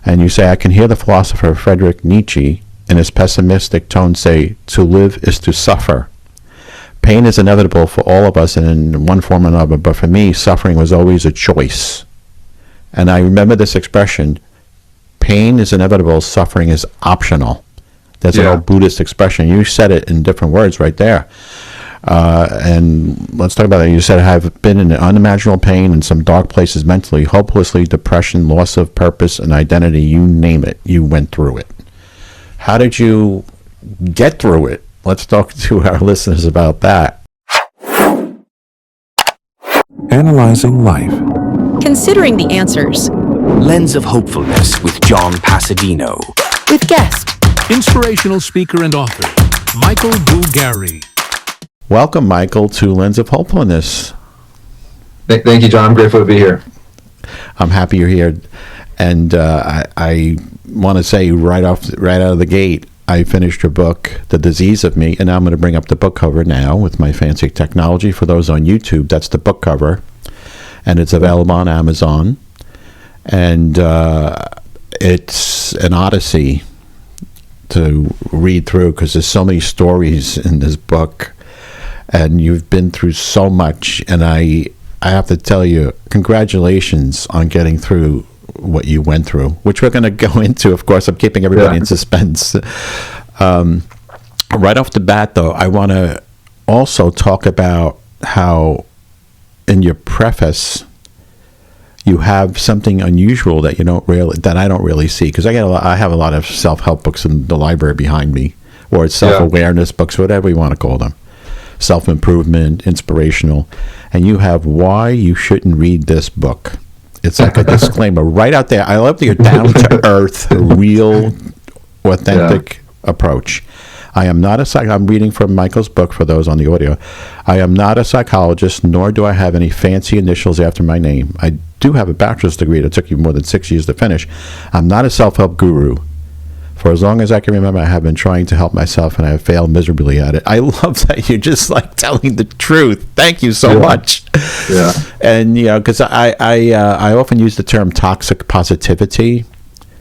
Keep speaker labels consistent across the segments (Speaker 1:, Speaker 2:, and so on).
Speaker 1: And you say, I can hear the philosopher Friedrich Nietzsche in his pessimistic tone say, to live is to suffer. Pain is inevitable for all of us in one form or another, but for me, suffering was always a choice. And I remember this expression, pain is inevitable, suffering is optional. That's an old Buddhist expression. You said it in different words right there. And let's talk about that. You said, I've been in unimaginable pain in some dark places mentally, hopelessly, depression, loss of purpose and identity, you name it. You went through it. How did you get through it? Let's talk to our listeners about that.
Speaker 2: Analyzing life.
Speaker 3: Considering the answers.
Speaker 4: Lens of Hopefulness with John Passadino.
Speaker 3: With guest.
Speaker 5: Inspirational speaker and author, Michael Bougari.
Speaker 1: Welcome, Michael, to Lens of Hopefulness.
Speaker 6: Thank you, John. I'm grateful to be here.
Speaker 1: I'm happy you're here. And I want to say right out of the gate, I finished your book, The Disease of Me, and now I'm going to bring up the book cover now with my fancy technology. For those on YouTube, that's the book cover, and it's available on Amazon. And it's an odyssey to read through because there's so many stories in this book, and you've been through so much. And I have to tell you, congratulations on getting through what you went through, which we're going to go into. Of course, I'm keeping everybody in suspense. Right off the bat, though, I want to also talk about how in your preface you have something unusual that I don't really see, because I have a lot of self-help books in the library behind me, or self-awareness books, whatever you want to call them, self-improvement, inspirational, and you have why you shouldn't read this book. It's like a disclaimer right out there. I love your down-to-earth, real, authentic approach. I am not I'm reading from Michael's book for those on the audio. I am not a psychologist, nor do I have any fancy initials after my name. I do have a bachelor's degree that took you more than 6 years to finish. I'm not a self-help guru. For as long as I can remember, I have been trying to help myself, and I have failed miserably at it. I love that you're just like telling the truth. Thank you so much.
Speaker 6: Yeah.
Speaker 1: And because I often use the term toxic positivity.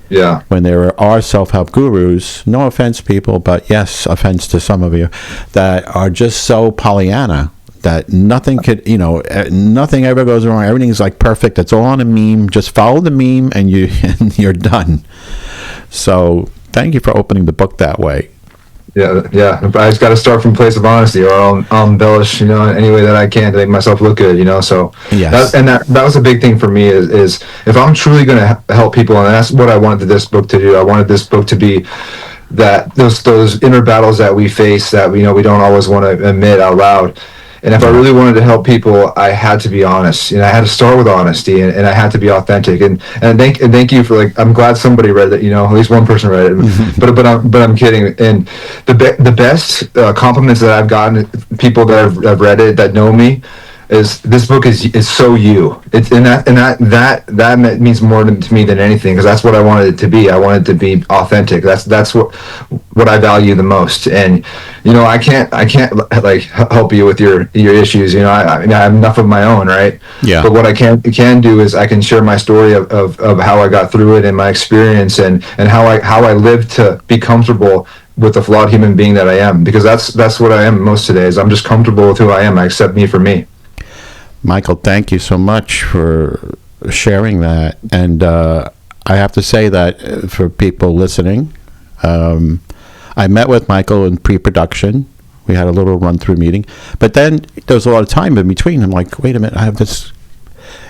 Speaker 6: Yeah.
Speaker 1: When there are self-help gurus, no offense, people, but yes, offense to some of you, that are just so Pollyanna that nothing nothing ever goes wrong. Everything's like perfect. It's all on a meme. Just follow the meme, and you're done. So thank you for opening the book that way.
Speaker 6: Yeah. I just got to start from a place of honesty, or I'll embellish, in any way that I can to make myself look good, So
Speaker 1: yes.
Speaker 6: that was a big thing for me is if I'm truly going to help people, and that's what I wanted this book to do. I wanted this book to be that those inner battles that we face that we don't always want to admit out loud. And if I really wanted to help people, I had to be honest. I had to start with honesty, and I had to be authentic. And thank you for I'm glad somebody read that. At least one person read it. but I'm kidding. And the best compliments that I've gotten, people that have read it that know me, is this book is so you. It's that means more to me than anything, because that's what I wanted it to be. I wanted it to be authentic. That's what I value the most. And I can't help you with your issues. I have enough of my own, right?
Speaker 1: Yeah.
Speaker 6: But what I can do is I can share my story of how I got through it and my experience and how I lived to be comfortable with the flawed human being that I am, because that's what I am most today. Is I'm just comfortable with who I am. I accept me for me.
Speaker 1: Michael, thank you so much for sharing that. And I have to say that for people listening, I met with Michael in pre-production. We had a little run-through meeting. But then there was a lot of time in between. I'm like, wait a minute, I have this.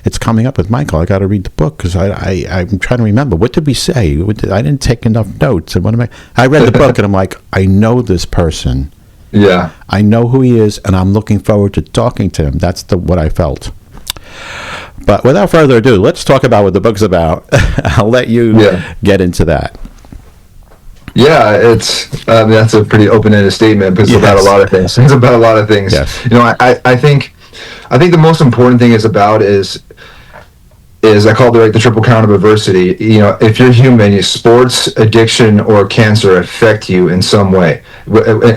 Speaker 1: It's coming up with Michael. I got to read the book because I'm trying to remember. What did we say? I didn't take enough notes. And I read the book, and I'm like, I know this person.
Speaker 6: Yeah.
Speaker 1: I know who he is, and I'm looking forward to talking to him. That's what I felt. But without further ado, let's talk about what the book's about. I'll let you get into that.
Speaker 6: Yeah, that's a pretty open-ended statement, because it's about a lot of things. It's about a lot of things.
Speaker 1: Yes.
Speaker 6: I think the most important thing is is I call it like the triple count of adversity. You know, if you're human, sports, addiction, or cancer affect you in some way,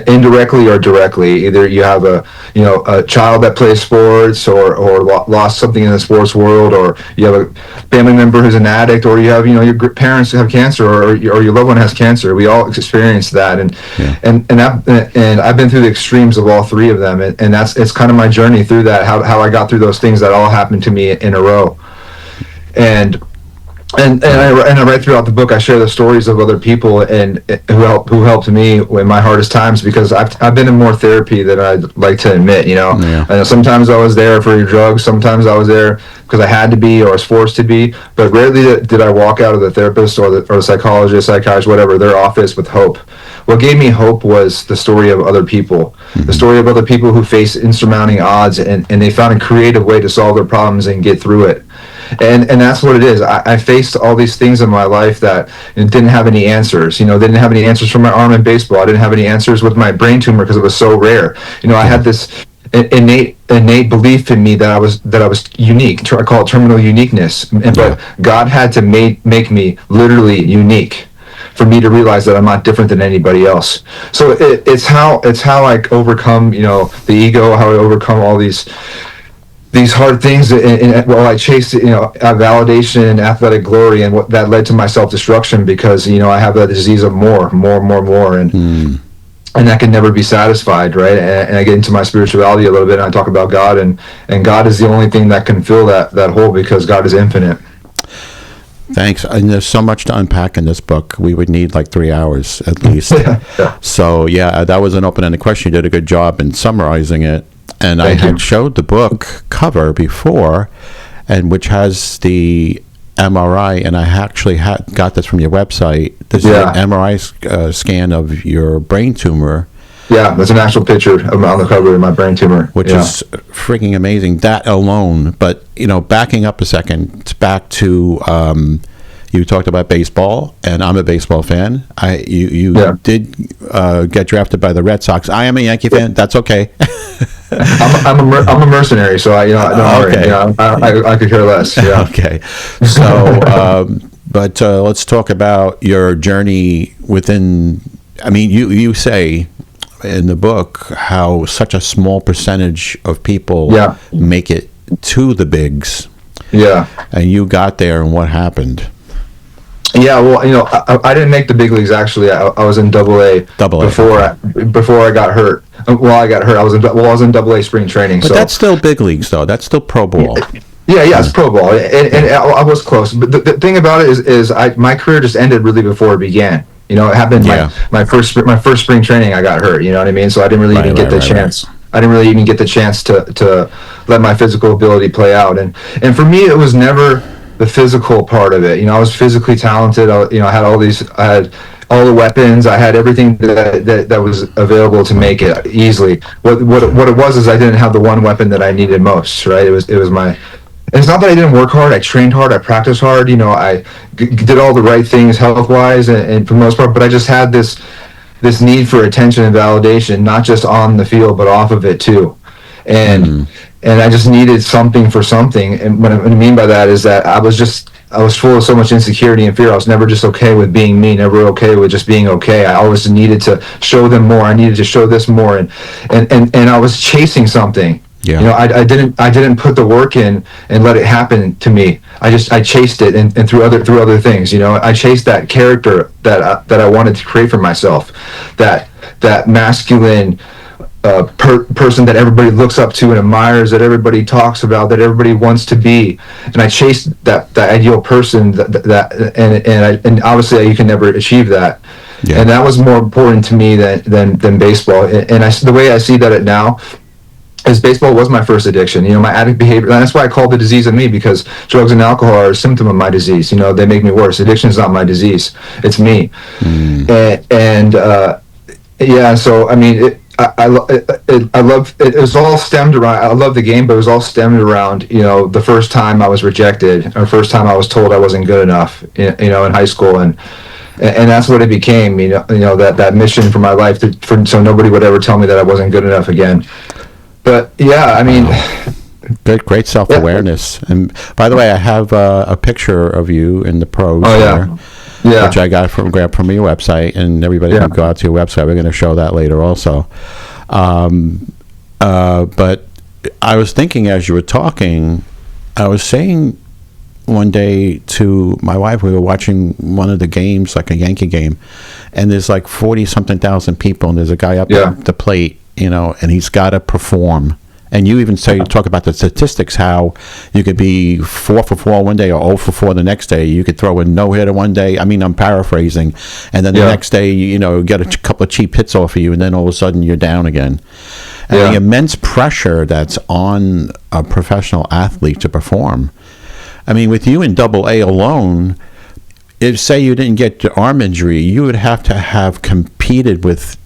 Speaker 6: indirectly or directly. Either you have a child that plays sports, or lost something in the sports world, or you have a family member who's an addict, or you have your parents who have cancer, or your loved one has cancer. We all experience that, and I've been through the extremes of all three of them, and it's kind of my journey through that. How I got through those things that all happened to me in a row. And I write throughout the book. I share the stories of other people and who helped me in my hardest times, because I've been in more therapy than I'd like to admit. I know sometimes I was there for your drugs. Sometimes I was there because I had to be or was forced to be. But rarely did I walk out of the therapist or the psychologist, psychiatrist, whatever, their office with hope. What gave me hope was the story of other people, the story of other people who face insurmounting odds, and they found a creative way to solve their problems and get through it. And that's what it is. I faced all these things in my life that didn't have any answers. They didn't have any answers for my arm in baseball. I didn't have any answers with my brain tumor because it was so rare. I had this innate belief in me that I was unique. I call it terminal uniqueness. But God had to make me literally unique for me to realize that I'm not different than anybody else. So it's how I overcome the ego, how I overcome all these hard things, and I chased validation and athletic glory, and what that led to my self-destruction, because I have that disease of more, and that can never be satisfied, right? And I get into my spirituality a little bit, and I talk about God, and God is the only thing that can fill that hole, because God is infinite.
Speaker 1: Thanks. And there's so much to unpack in this book. We would need like 3 hours at least.
Speaker 6: Yeah.
Speaker 1: So that was an open-ended question. You did a good job in summarizing it. And I had showed the book cover before, and which has the MRI, and I actually got this from your website. This is an MRI scan of your brain tumor.
Speaker 6: Yeah, there's an actual picture on the cover of my brain tumor,
Speaker 1: which is freaking amazing. That alone, but backing up a second, back to you talked about baseball, and I'm a baseball fan. You did get drafted by the Red Sox. I am a Yankee fan. That's okay.
Speaker 6: I'm a mercenary, so I don't worry. I could care less. Yeah.
Speaker 1: Okay. So, but let's talk about your journey within. I mean, you say in the book how such a small percentage of people make it to the bigs. Yeah. And you got there, and what happened?
Speaker 6: Yeah, well, I didn't make the big leagues, actually. I was in AA before I got hurt. Well, I got hurt. I was in AA spring training.
Speaker 1: But that's still big leagues, though. That's still pro ball.
Speaker 6: Yeah, it's pro ball, and I was close. But the thing about it is my career just ended really before it began. It happened my first spring training. I got hurt. You know what I mean? So I didn't really even get the chance. I didn't really even get the chance to let my physical ability play out. And for me, it was never the physical part of it. I was physically talented. I had all the weapons. I had everything that was available to make it easily. What it was is I didn't have the one weapon that I needed most, right? It was my. And it's not that I didn't work hard. I trained hard. I practiced hard. I did all the right things health-wise and for the most part, but I just had this need for attention and validation, not just on the field, but off of it too. And I just needed something for something. And what I mean by that is that I was full of so much insecurity and fear. I was never just okay with being me, never okay with just being okay. I always needed to show them more. I needed to show this more, and I was chasing something. Yeah. I didn't put the work in and let it happen to me. I chased it and through other things. I chased that character that I wanted to create for myself, that masculine person that everybody looks up to and admires, that everybody talks about, that everybody wants to be. And I chased that ideal person and obviously you can never achieve that. Yeah. And that was more important to me than baseball. And the way I see that now is baseball was my first addiction. My addict behavior, and that's why I call the disease of me, because drugs and alcohol are a symptom of my disease. They make me worse. Addiction is not my disease. It's me. So I mean, I love it was all stemmed around. I love the game, but it was all stemmed around the first time I was rejected, or first time I was told I wasn't good enough in high school, and that's what it became. That mission for my life so nobody would ever tell me that I wasn't good enough again. But yeah, I mean,
Speaker 1: Good, great self-awareness. And by the way, I have a picture of you in the pros there, which I grabbed from your website, and everybody can go out to your website. We're going to show that later also. But I was thinking as you were talking, I was saying one day to my wife, we were watching one of the games, like a Yankee game, and there's like 40-something thousand people, and there's a guy up at the plate, and he's got to perform. And you even talk about the statistics, how you could be 4 for 4 one day or 0 for 4 the next day. You could throw a no-hitter one day. I mean, I'm paraphrasing. And then the next day, get a couple of cheap hits off of you, and then all of a sudden you're down again. And the immense pressure that's on a professional athlete to perform. I mean, with you in Double-A alone, if, say, you didn't get your arm injury, you would have to have competed with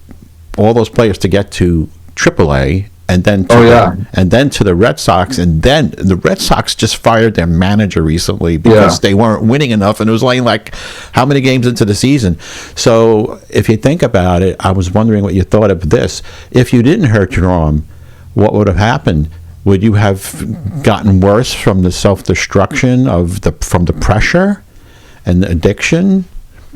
Speaker 1: all those players to get to Triple-A. And then to the Red Sox, and then the Red Sox just fired their manager recently because they weren't winning enough, and it was like how many games into the season. So if you think about it, I was wondering what you thought of this. If you didn't hurt your arm, what would have happened? Would you have gotten worse from the self-destruction from the pressure and the addiction,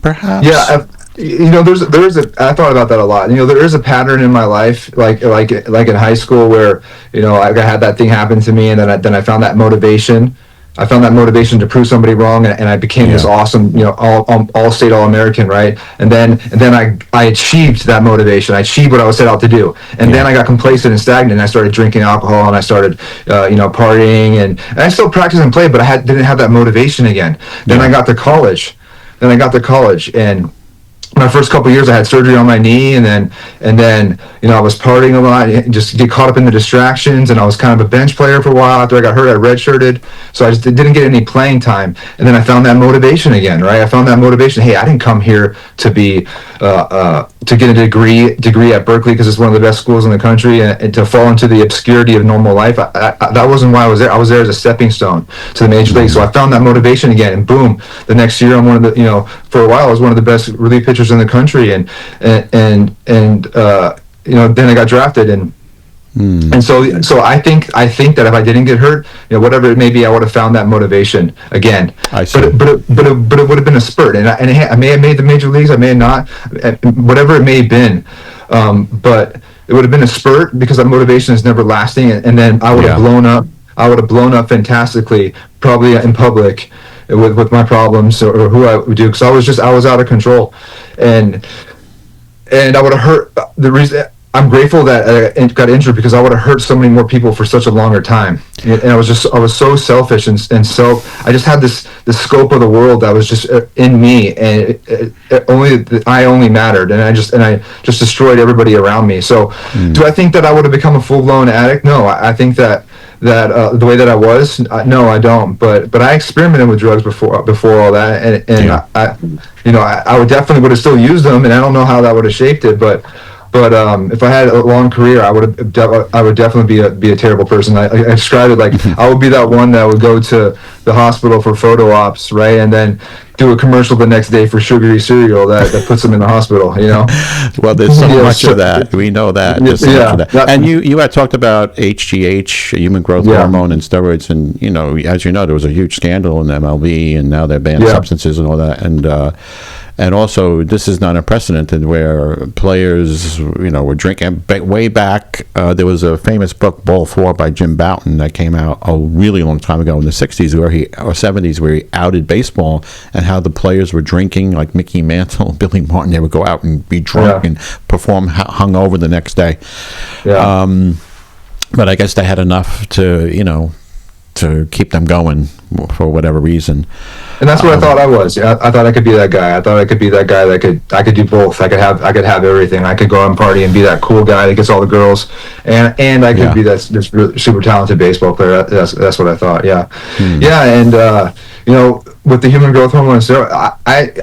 Speaker 1: perhaps?
Speaker 6: Yeah. I thought about that a lot. There is a pattern in my life, like in high school, where I had that thing happen to me, and then I found that motivation. I found that motivation to prove somebody wrong, and I became this awesome, all-state All-American, right? And then I achieved that motivation. I achieved what I was set out to do, and then I got complacent and stagnant. And I started drinking alcohol, and I started, partying, and I still practiced and played, but I didn't have that motivation again. Then I got to college. And my first couple of years, I had surgery on my knee, and then I was partying a lot, and just get caught up in the distractions, and I was kind of a bench player for a while. After I got hurt, I redshirted, so I just didn't get any playing time. And then I found that motivation again, right? I found that motivation. Hey, I didn't come here to be to get a degree at Berkeley because it's one of the best schools in the country, and to fall into the obscurity of normal life. That wasn't why I was there. I was there as a stepping stone to the major league. So I found that motivation again, and boom, the next year I'm one of the for a while I was one of the best relief pitchers in the country, and then I got drafted, and so I think that if I didn't get hurt, whatever it may be, I would have found that motivation again. I see. But it would have been a spurt, and I may have made the major leagues, I may have not, whatever it may have been, but it would have been a spurt because that motivation is never lasting, and then I would have blown up. I would have blown up fantastically, probably in public, with my problems or who I would do, because I was out of control, and I would have hurt. The reason I'm grateful that I got injured, because I would have hurt so many more people for such a longer time, and I was so selfish, and so I just had this scope of the world that was just in me, and I only mattered, and I just destroyed everybody around me. So do I think that I would have become a full-blown addict? No, I think that the way that I was, no, I don't. But I experimented with drugs before all that, and I would definitely still used them, and I don't know how that would have shaped it, but if I had a long career, I would definitely be a terrible person. I described it like I would be that one that would go to the hospital for photo ops, right, and then do a commercial the next day for sugary cereal that puts them in the hospital.
Speaker 1: Well, there's so much of that. We know that. And you had talked about HGH, human growth hormone, and steroids, and as you know, there was a huge scandal in MLB, and now they're banned substances and all that, and also this is not unprecedented where players were drinking. Way back, there was a famous book, Ball 4, by Jim Bouton, that came out a really long time ago in the 60s or 70s, where he outed baseball and how the players were drinking, like Mickey Mantle, Billy Martin. They would go out and be drunk and perform hungover the next day. But I guess they had enough to keep them going for whatever reason.
Speaker 6: And that's what I thought I was. I thought I could be that guy. I thought I could be that guy that I could do both. I could have everything. I could go out and party and be that cool guy that gets all the girls, and I could be this really super talented baseball player. That's what I thought. And with the human growth hormone and steroid,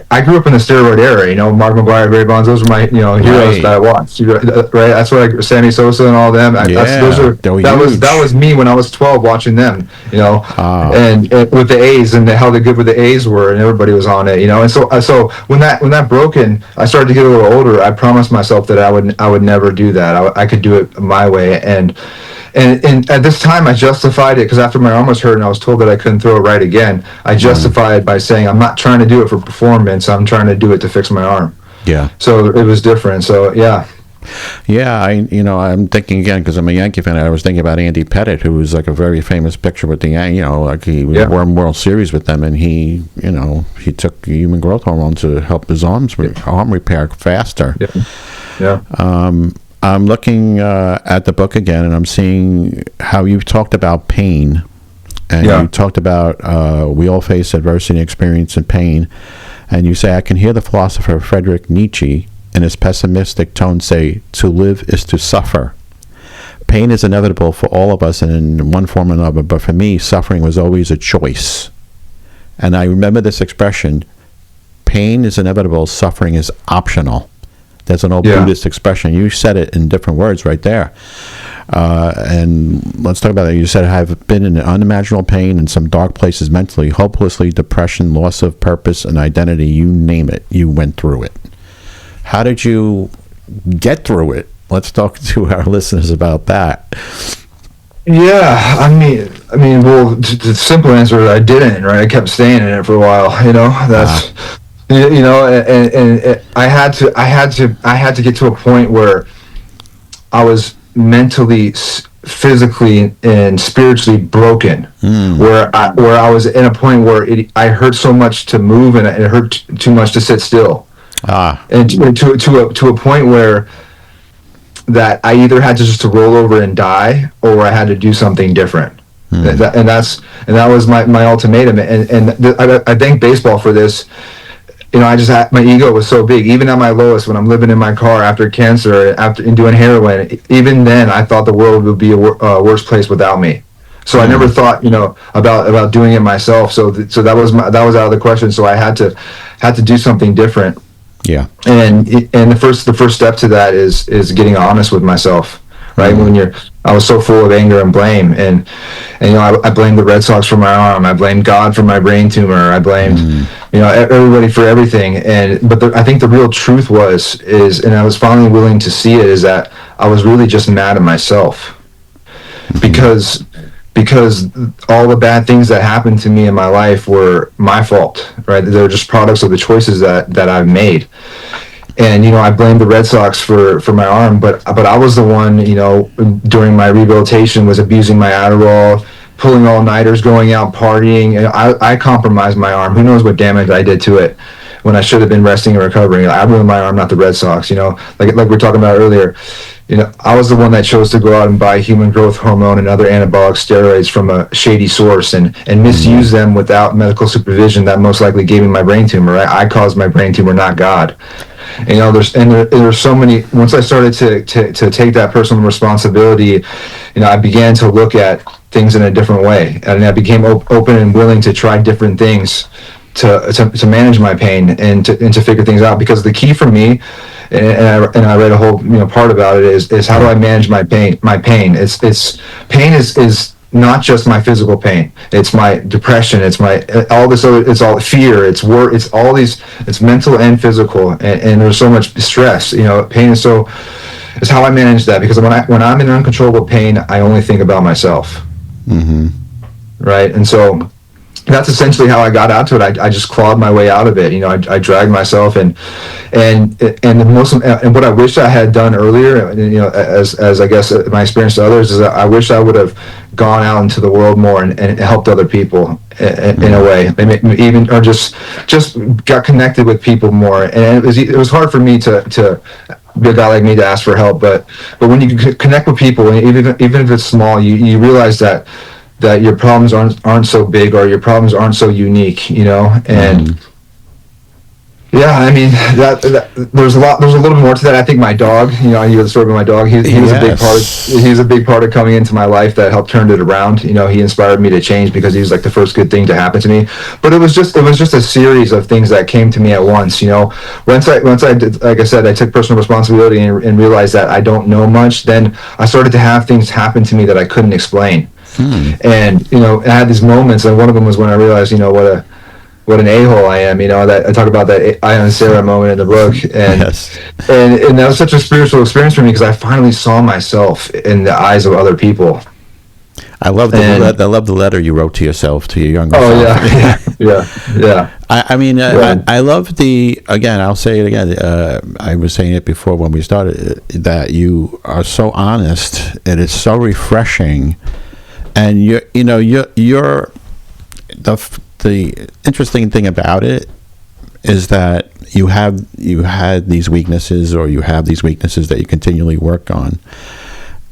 Speaker 6: I grew up in the steroid era. Mark McGwire, Barry Bonds, those were my heroes that I watched. Right, that's what Sammy Sosa and all them. That was me when I was 12 watching them. And with the A's and how good with the A's were, and everybody was on it. And so when that broke, and I started to get a little older, I promised myself that I would never do that. I could do it my way, and and at this time I justified it because after my arm was hurt and I was told that I couldn't throw it right again, I justified it by saying I'm not trying to do it for performance, I'm trying to do it to fix my arm.
Speaker 1: Yeah.
Speaker 6: So it was different. So yeah.
Speaker 1: Yeah, I'm thinking again because I'm a Yankee fan. I was thinking about Andy Pettitte, who was like a very famous pitcher with the like he won World Series with them, and he took human growth hormone to help his arm repair faster.
Speaker 6: Yeah.
Speaker 1: I'm looking at the book again, and I'm seeing how you've talked about pain, and you talked about we all face adversity, experience, and pain, and you say I can hear the philosopher Friedrich Nietzsche in his pessimistic tone say, to live is to suffer. Pain is inevitable for all of us in one form or another, but for me, suffering was always a choice. And I remember this expression, pain is inevitable, suffering is optional. There's an old Buddhist expression. You said it in different words right there. And let's talk about it. You said, I've been in unimaginable pain in some dark places mentally, hopelessly, depression, loss of purpose and identity, you name it. You went through it. How did you get through it? Let's talk to our listeners about that.
Speaker 6: Yeah, I mean, well, the simple answer is I didn't. Right, I kept staying in it for a while. That's and I had to get to a point where I was mentally, physically, and spiritually broken. Where I was in a point where I hurt so much to move and it hurt too much to sit still. And to a point where that I either had to just to roll over and die, or I had to do something different. And that was my ultimatum. And I thank baseball for this. I just had, my ego was so big. Even at my lowest, when I'm living in my car after cancer, and doing heroin, even then I thought the world would be a worse place without me. So I never thought, about doing it myself. So that was out of the question. So I had to do something different.
Speaker 1: Yeah.
Speaker 6: And the first step to that is getting honest with myself, right? I was so full of anger and blame, and I blamed the Red Sox for my arm. I blamed God for my brain tumor. I blamed everybody for everything. But I think the real truth is, and I was finally willing to see it, is that I was really just mad at myself because all the bad things that happened to me in my life were my fault, right? They're just products of the choices that I've made. And, I blamed the Red Sox for my arm, but I was the one, during my rehabilitation was abusing my Adderall, pulling all-nighters, going out partying. And I compromised my arm. Who knows what damage I did to it when I should have been resting and recovering. I ruined my arm, not the Red Sox, like we were talking about earlier. I was the one that chose to go out and buy human growth hormone and other anabolic steroids from a shady source and misuse them without medical supervision that most likely gave me my brain tumor, right? I caused my brain tumor, not God. There's so many. Once I started to take that personal responsibility, I began to look at things in a different way, and I became open and willing to try different things to manage my pain and to figure things out. Because the key for me, and I read a whole part about it, is how do I manage my pain? It's pain is not just my physical pain. It's my depression. It's my all this other. It's all fear. It's work. It's all these. It's mental and physical. And there's so much stress. Pain is so. It's how I manage that, because when I'm in uncontrollable pain, I only think about myself. Right, and so that's essentially how I got out to it. I just clawed my way out of it. I dragged myself, and what I wish I had done earlier, as I guess my experience to others, is that I wish I would have gone out into the world more and helped other people in a way, even or just got connected with people more. And it was hard for me to be a guy like me to ask for help, but when you connect with people, even if it's small, you realize that your problems aren't so big, or your problems aren't so unique, and yeah, I mean that there's a little bit more to that. I think my dog, you hear the story about my dog. He was a big part. He's a big part of coming into my life that helped turn it around. He inspired me to change because he was like the first good thing to happen to me. But it was just a series of things that came to me at once. Once I did, like I said, I took personal responsibility and realized that I don't know much. Then I started to have things happen to me that I couldn't explain. And I had these moments, and one of them was when I realized, what what an a-hole I am. That I talk about that I and Sarah moment in the book, and
Speaker 1: Yes.
Speaker 6: and that was such a spiritual experience for me because I finally saw myself in the eyes of other people.
Speaker 1: I love the letter you wrote to yourself, to your younger
Speaker 6: Oh
Speaker 1: self.
Speaker 6: yeah.
Speaker 1: I mean, I love again, I'll say it again. I was saying it before when we started, that you are so honest. It is so refreshing, and you're the interesting thing about it is that you had these weaknesses, or you have these weaknesses that you continually work on,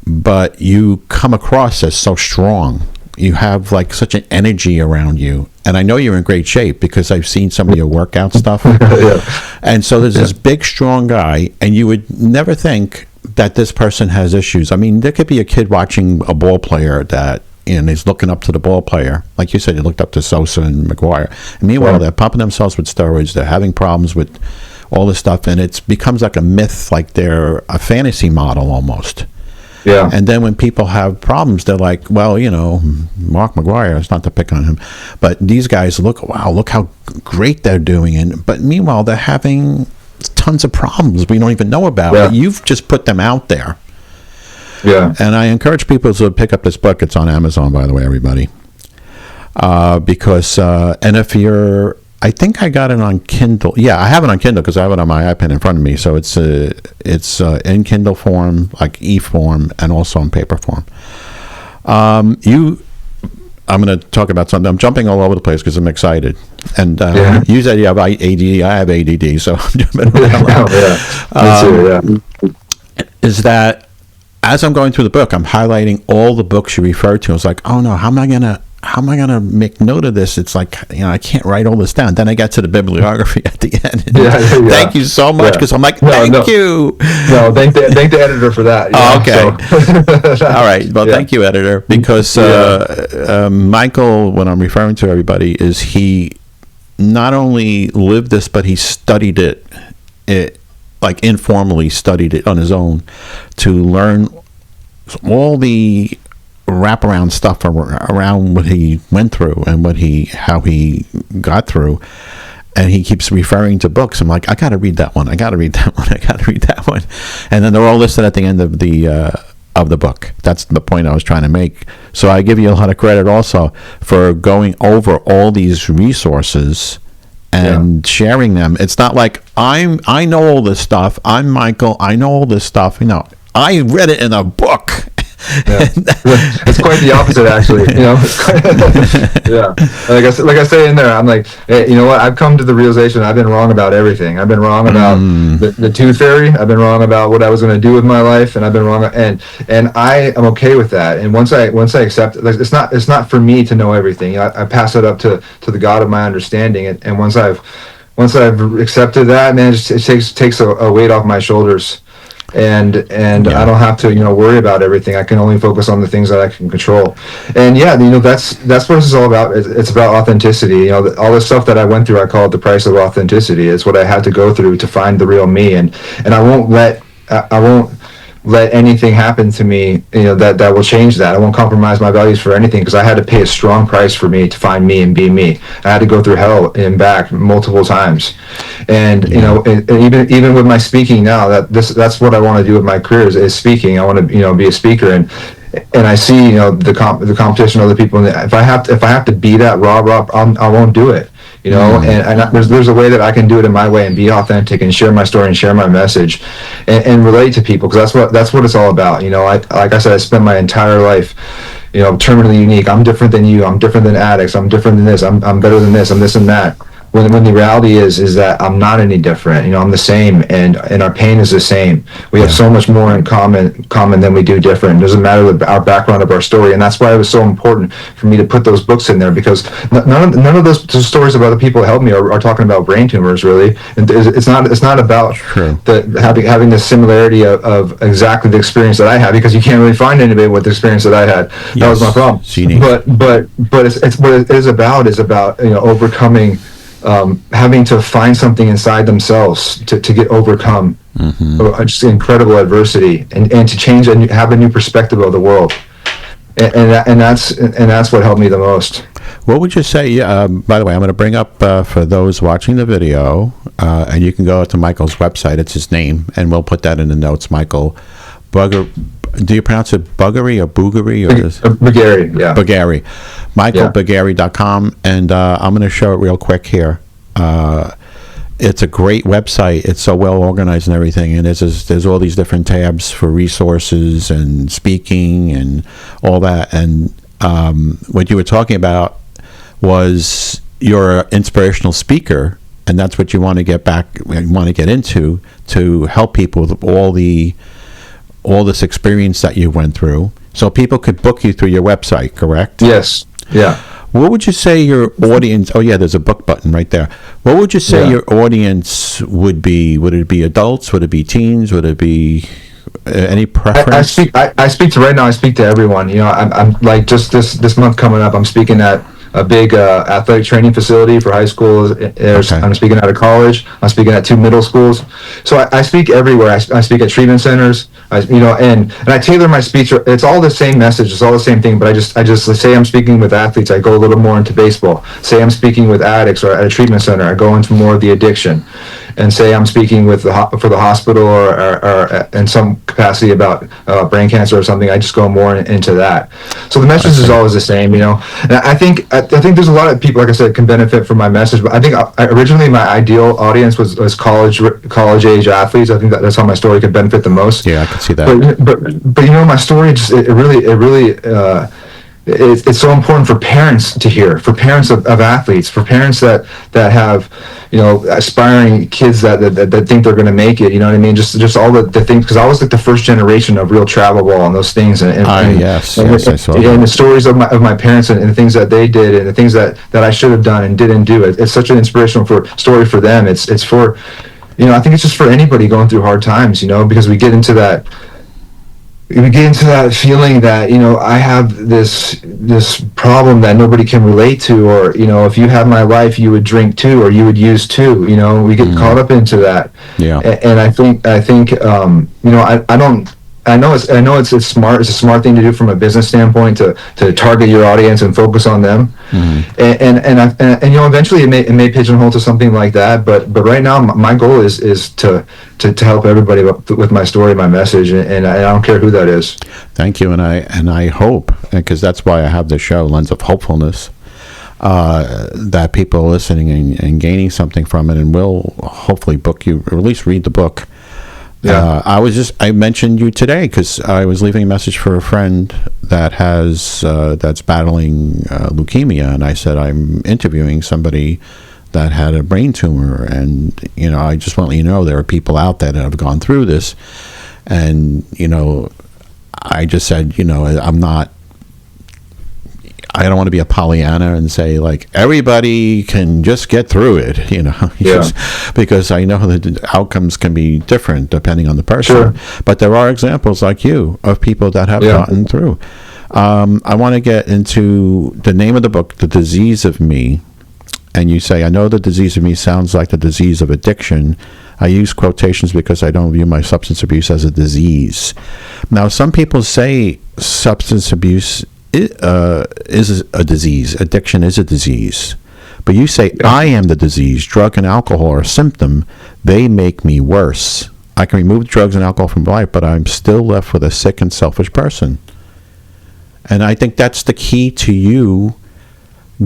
Speaker 1: but you come across as so strong. You have like such an energy around you, and I know you're in great shape because I've seen some of your workout stuff. And so there's this big, strong guy, and you would never think that this person has issues. I mean, there could be a kid watching a ball player that, and he's looking up to the ball player. Like you said, you looked up to Sosa and McGuire. And meanwhile, they're pumping themselves with steroids. They're having problems with all this stuff, and it becomes like a myth, like they're a fantasy model almost.
Speaker 6: Yeah.
Speaker 1: And then when people have problems, they're like, well, Mark McGuire, it's not to pick on him, but these guys, look how great they're doing. But meanwhile, they're having tons of problems we don't even know about.
Speaker 6: Yeah.
Speaker 1: But you've just put them out there.
Speaker 6: Yeah.
Speaker 1: And I encourage people to pick up this book. It's on Amazon, by the way, everybody. Because, and if you're, I think I got it on Kindle. Yeah, I have it on Kindle because I have it on my iPad in front of me. So it's in Kindle form, like e-form, and also in paper form. I'm going to talk about something. I'm jumping all over the place because I'm excited. And you said you have ADD. I have ADD, so I'm jumping around.
Speaker 6: Me too,
Speaker 1: Is that as I'm going through the book, I'm highlighting all the books you referred to. I was like, oh no, how am I gonna make note of this? It's like, I can't write all this down. Then I got to the bibliography at the end. Thank you so much, because I'm like, thank you.
Speaker 6: No, thank the editor for that.
Speaker 1: Okay. All right. Well, thank you, editor, because Michael, when I'm referring to everybody, is he not only lived this, but he studied it like informally studied it on his own to learn all the wraparound stuff around what he went through and how he got through. And he keeps referring to books. I'm like, I got to read that one. I got to read that one. I got to read that one. And then they're all listed at the end of the book. That's the point I was trying to make. So I give you a lot of credit also for going over all these resources and sharing them. It's not like I know all this stuff. I'm Michael. I know all this stuff. I read it in a book.
Speaker 6: Yeah. It's quite the opposite, actually. Like I say in there, I'm like, hey, you know what? I've come to the realization I've been wrong about everything. I've been wrong about the tooth fairy. I've been wrong about what I was going to do with my life, and I've been wrong. And I am okay with that. And once I accept it, like, it's not for me to know everything. I pass it up to the God of my understanding. And once I've accepted that, man, it takes a weight off my shoulders. And I don't have to worry about everything. I can only focus on the things that I can control. And that's what this is all about. It's about authenticity. All this stuff that I went through, I call it the price of authenticity. It's what I had to go through to find the real me. And I won't let anything happen to me that will change that. I won't compromise my values for anything, because I had to pay a strong price for me to find me and be me. I had to go through hell and back multiple times. And and even with my speaking now, that's what I want to do with my career is speaking. I want to be a speaker, and I see the competition of other people. And if I have to be that raw, I won't do it. And there's a way that I can do it in my way and be authentic and share my story and share my message and relate to people, because that's what it's all about. Like I said, I spent my entire life terminally unique. I'm different than you. I'm different than addicts. I'm different than this. I'm better than this. I'm this and that. When the reality is that I'm not any different. I'm the same, and our pain is the same. We have so much more in common than we do different. It doesn't matter our background of our story, and that's why it was so important for me to put those books in there, because none of those stories about the people who helped me are talking about brain tumors, really. And it's not about having the similarity of exactly the experience that I had, because you can't really find anybody with the experience that I had. That was my problem. But it's what it is about overcoming. Having to find something inside themselves to get overcome just incredible adversity and to change and have a new perspective of the world, and that's what helped me the most.
Speaker 1: What would you say? By the way, I'm going to bring up for those watching the video, and you can go to Michael's website. It's his name, and we'll put that in the notes. Michael Bougari. Do you pronounce it Bougari or Bougari?
Speaker 6: Bougari, yeah.
Speaker 1: Bougari. MichaelBougari.com, and I'm going to show it real quick here. It's a great website. It's so well organized and everything, and there's all these different tabs for resources and speaking and all that. And what you were talking about was you're an inspirational speaker, and that's what you want to get into to help people with all this experience that you went through. So people could book you through your website, correct?
Speaker 6: Yes. Yeah.
Speaker 1: What would you say your audience? Oh yeah, there's a book button right there. What would you say your audience would be? Would it be adults? Would it be teens? Would it be any preference?
Speaker 6: I speak to right now. I speak to everyone. I'm like just this month coming up. I'm speaking at a big athletic training facility for high schools. I'm speaking at a college. I'm speaking at 2 middle schools. So I speak everywhere. I speak at treatment centers. And I tailor my speech. It's all the same message. It's all the same thing. But I just say I'm speaking with athletes. I go a little more into baseball. Say I'm speaking with addicts or at a treatment center. I go into more of the addiction. And say I'm speaking with for the hospital or in some capacity about brain cancer or something. I just go more into that. So the message is always the same, And I think there's a lot of people, like I said, can benefit from my message. But I think originally my ideal audience was college age athletes. I think that's how my story could benefit the most.
Speaker 1: Yeah, I can see that.
Speaker 6: But my story just it really. It's so important for parents to hear, for parents of athletes, for parents that have, aspiring kids that think they're going to make it. You know what I mean? Just all the things, because I was like the first generation of real travel ball and those things.
Speaker 1: Yes, I saw that.
Speaker 6: And the stories of my parents and the things that they did and the things that I should have done and didn't do. It's such an inspirational story for them. It's for, I think it's just for anybody going through hard times. Because we get into that feeling that I have this problem that nobody can relate to, or if you had my life you would drink too, or you would use too. We get caught up into that.
Speaker 1: Yeah.
Speaker 6: And I think I know it's smart. It's a smart thing to do from a business standpoint to target your audience and focus on them. And eventually it may pigeonhole to something like that. But right now my goal is to help everybody with my story, my message, and I don't care who that is.
Speaker 1: Thank you, and I hope, because that's why I have the show Lens of Hopefulness, that people are listening and gaining something from it, and will hopefully book you, or at least read the book. Yeah. I mentioned you today because I was leaving a message for a friend that that's battling leukemia, and I said I'm interviewing somebody that had a brain tumor, and I just want to let you know there are people out there that have gone through this, and I just said I don't want to be a Pollyanna and say like everybody can just get through it, because I know that the outcomes can be different depending on the person. Sure. But there are examples like you of people that have gotten through. I want to get into the name of the book, The Disease of Me. And you say, I know the disease of me sounds like the disease of addiction. I use quotations because I don't view my substance abuse as a disease. Now, some people say substance abuse is a disease. Addiction is a disease. But you say, I am the disease. Drug and alcohol are a symptom. They make me worse. I can remove drugs and alcohol from my life, but I'm still left with a sick and selfish person. And I think that's the key to you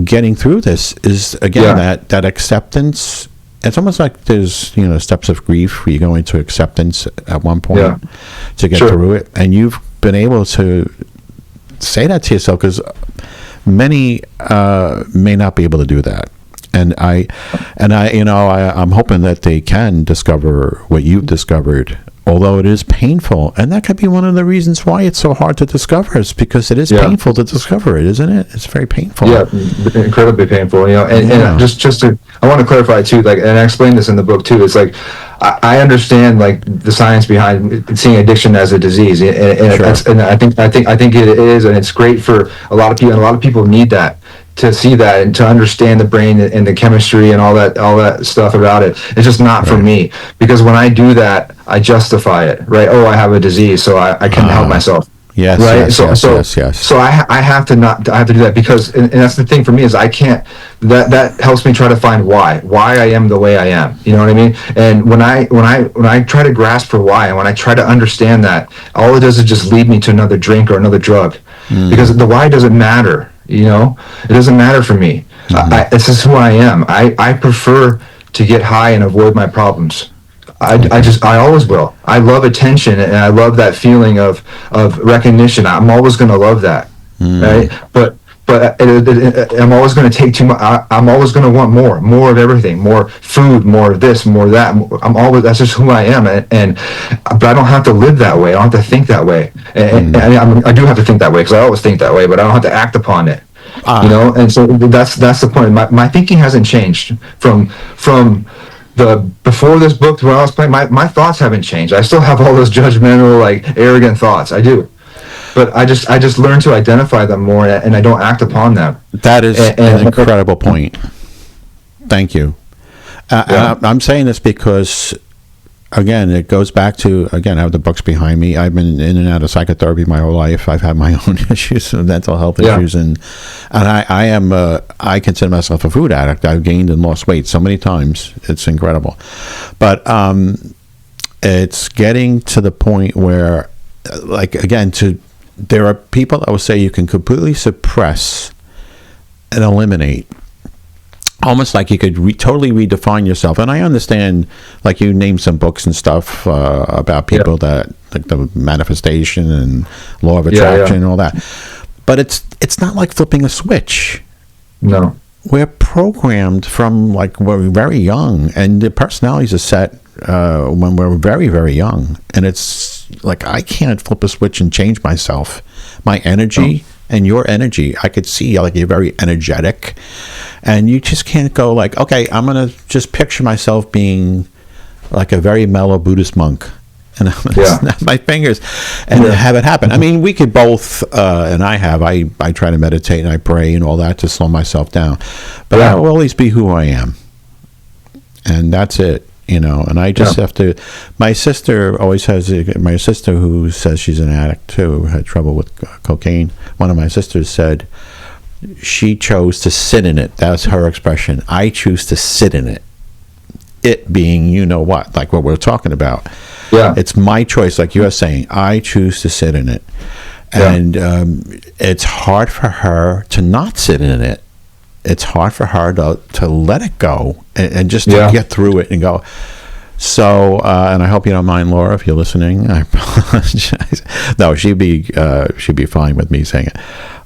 Speaker 1: getting through this is, again, that acceptance. It's almost like there's, steps of grief where you go into acceptance at one point to get through it. And you've been able to say that to yourself, because many may not be able to do that. And I'm hoping that they can discover what you've discovered, although it is painful. And that could be one of the reasons why it's so hard to discover, is because it is painful to discover it, isn't it? It's very painful. Yeah,
Speaker 6: incredibly painful. And just to, I want to clarify too, like, and I explained this in the book too. It's like, I understand like the science behind seeing addiction as a disease, and I think it is, and it's great for a lot of people, and a lot of people need that, to see that and to understand the brain and the chemistry and all that stuff about it. It's just not for me, because when I do that, I justify it, right? Oh, I have a disease, so I can help myself.
Speaker 1: Yes,
Speaker 6: right.
Speaker 1: yes.
Speaker 6: So I have to do that, because, and that's the thing for me, is I can't, that helps me try to find why I am the way I am. You know what I mean? And when I try to grasp for why, and when I try to understand that, all it does is just lead me to another drink or another drug, because the why doesn't matter. You know, it doesn't matter for me. This is who I am. I prefer to get high and avoid my problems. I always will. I love attention, and I love that feeling of recognition. I'm always going to love that, right? But I'm always going to take too much. I'm always going to want more of everything, more food, more of this, more of that. That's just who I am, but I don't have to live that way. I don't have to think that way, and I do have to think that way, because I always think that way, but I don't have to act upon it. You know, and so that's the point. My thinking hasn't changed from before this book to when I was playing. My thoughts haven't changed. I still have all those judgmental, like, arrogant thoughts. I do, but I just learn to identify them more, and I don't act upon them.
Speaker 1: That is an incredible point. Thank you. I'm saying this because, again, it goes back to, I have the books behind me. I've been in and out of psychotherapy my whole life. I've had my own issues, mental health issues, and I consider myself a food addict. I've gained and lost weight so many times. It's incredible. But it's getting to the point where, like, again, there are people that will say you can completely suppress and eliminate, almost like you could totally redefine yourself. And I understand, like, you named some books and stuff about people that, like, the manifestation and law of attraction and all that. But it's not like flipping a switch.
Speaker 6: No.
Speaker 1: We're programmed from, like, we're very young, and the personalities are set when we're very, very young. And it's like, I can't flip a switch and change myself. My energy and your energy, I could see, like, you're very energetic, and you just can't go like, okay, I'm going to just picture myself being like a very mellow Buddhist monk, and I'm going to snap my fingers and have it happen. I mean, we could both, and I try to meditate and I pray and all that to slow myself down, but I will always be who I am, and that's it. You know, and I just have to. My sister always has. My sister, who says she's an addict too, who had trouble with cocaine. One of my sisters said she chose to sit in it. That's her expression. I choose to sit in it. It being, you know what, like what we're talking about. Yeah, it's my choice. Like you are saying, I choose to sit in it, and it's hard for her to not sit in it. It's hard for her to let it go and just to get through it and go. So, and I hope you don't mind, Laura, if you're listening. I apologize. No, she'd be fine with me saying it.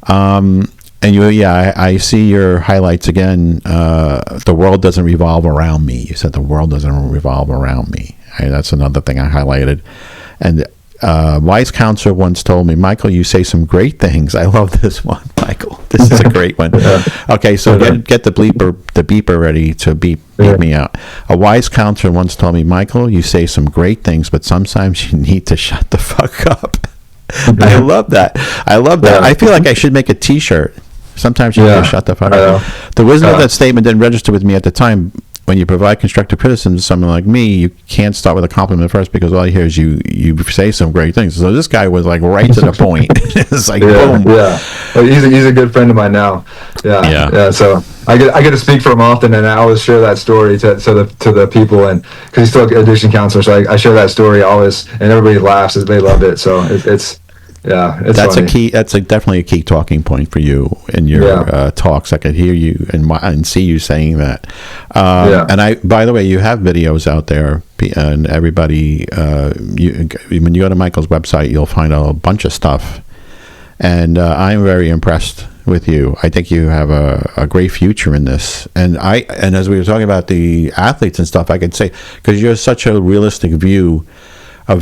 Speaker 1: And I see your highlights again. The world doesn't revolve around me. You said the world doesn't revolve around me. That's another thing I highlighted. And wise counselor once told me, Michael, you say some great things. I love this one, Michael. This is a great one. Okay, so get the beeper ready to beep me out. A wise counselor once told me, Michael, you say some great things, but sometimes you need to shut the fuck up. I love that. I feel like I should make a T-shirt. Sometimes you need to shut the fuck up. The wisdom of that statement didn't register with me at the time. When you provide constructive criticism to someone like me, you can't start with a compliment first, because all you hear is you say some great things. So this guy was like right to the point. It's like boom. Yeah,
Speaker 6: he's a good friend of mine now. Yeah. So I get to speak for him often, and I always share that story to the people, and because he's still an addiction counselor, so I share that story always, and everybody laughs. They love it. So it's. Yeah,
Speaker 1: that's
Speaker 6: funny.
Speaker 1: a key. That's definitely a key talking point for you in your talks. I could hear you and see you saying that. And by the way, you have videos out there, and everybody. When you go to Michael's website, you'll find a bunch of stuff, and I'm very impressed with you. I think you have a great future in this. And as we were talking about the athletes and stuff, I could say, because you're such a realistic view of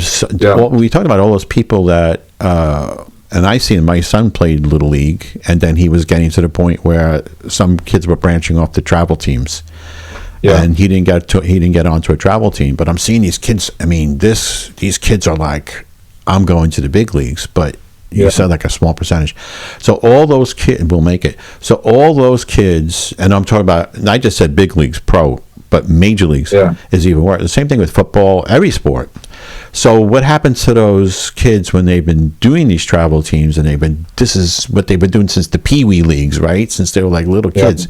Speaker 1: we talked about all those people that and I seen my son played Little League, and then he was getting to the point where some kids were branching off to travel teams, and he didn't get onto a travel team. But I'm seeing these kids. I mean, these kids are like, I'm going to the big leagues, but you said like a small percentage. So all those kids will make it. So all those kids, and I'm talking about, and I just said big leagues, pro, but major leagues is even worse. The same thing with football, every sport. So what happens to those kids when they've been doing these travel teams and this is what they've been doing since the Pee Wee leagues, right? Since they were like little kids.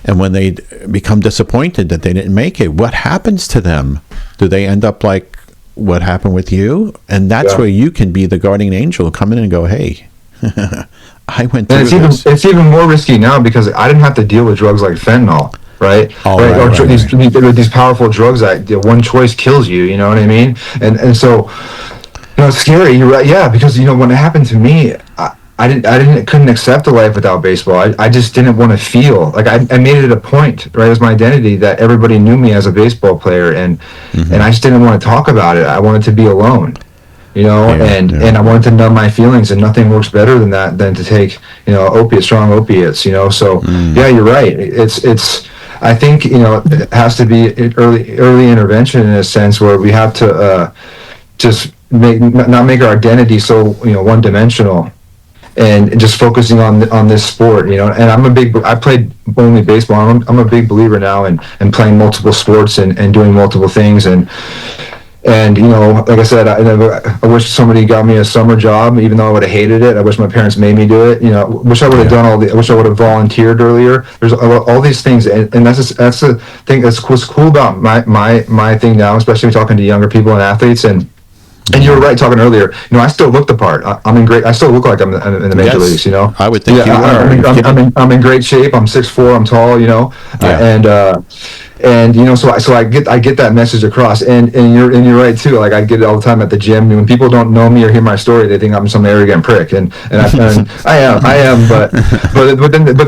Speaker 1: And when they become disappointed that they didn't make it, what happens to them? Do they end up like what happened with you? And that's where you can be the guardian angel, come in and go, hey, I went through this.
Speaker 6: It's even more risky now because I didn't have to deal with drugs like fentanyl. Right? These powerful drugs that one choice kills you, you know what I mean? And so, it's scary. You're right. Yeah, because when it happened to me, I couldn't accept a life without baseball. I just didn't want to feel like I made it a point, right, as my identity that everybody knew me as a baseball player, and I just didn't want to talk about it. I wanted to be alone. And I wanted to numb my feelings, and nothing works better than that than to take strong opiates. So you're right. It's I think it has to be early intervention in a sense where we have to just not make our identity so one dimensional, and just focusing on this sport. And I played only baseball. I'm a big believer now in playing multiple sports and doing multiple things, and like I said, I wish somebody got me a summer job, even though I would have hated it. I wish my parents made me do it. Wish I would have done I wish I would have volunteered earlier. There's all these things, and that's the thing. That's what's cool about my thing now, especially talking to younger people and athletes. And you were right talking earlier. I still look the part. I still look like I'm in the major leagues.
Speaker 1: I would think you are.
Speaker 6: I'm in great shape. I'm 6'4". I'm tall. And so I get that message across, and you're right too. Like I get it all the time at the gym. When people don't know me or hear my story, they think I'm some arrogant prick, and I am. But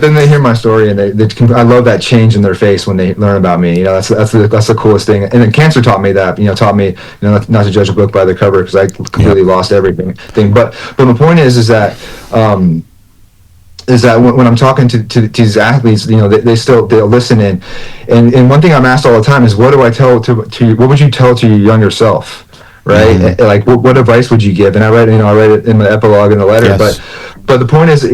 Speaker 6: then they hear my story, and I love that change in their face when they learn about me. That's the coolest thing. And then cancer taught me that. Taught me not to judge a book by the cover, because I completely lost everything. But my point is that. Is that when I'm talking to these athletes, they'll listen in, and one thing I'm asked all the time is, what do I tell to you? What would you tell to your younger self, right? Mm-hmm. Like what advice would you give? And I write it in the epilogue in the letter, but the point is,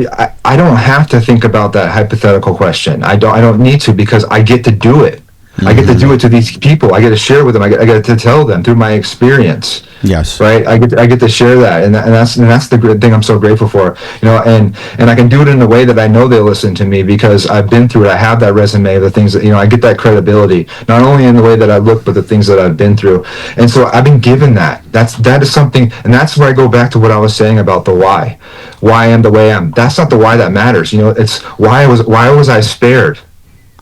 Speaker 6: I don't have to think about that hypothetical question. I don't need to, because I get to do it. Mm-hmm. I get to do it to these people. I get to share with them. I get to tell them through my experience.
Speaker 1: Yes.
Speaker 6: Right. I get to share that, and that's the good thing I'm so grateful for. And I can do it in a way that I know they'll listen to me, because I've been through it. I have that resume, the things that I get that credibility, not only in the way that I look, but the things that I've been through. And so I've been given that. That is something, and that's where I go back to what I was saying about the why I am the way I am. That's not the why that matters. It's why was I spared.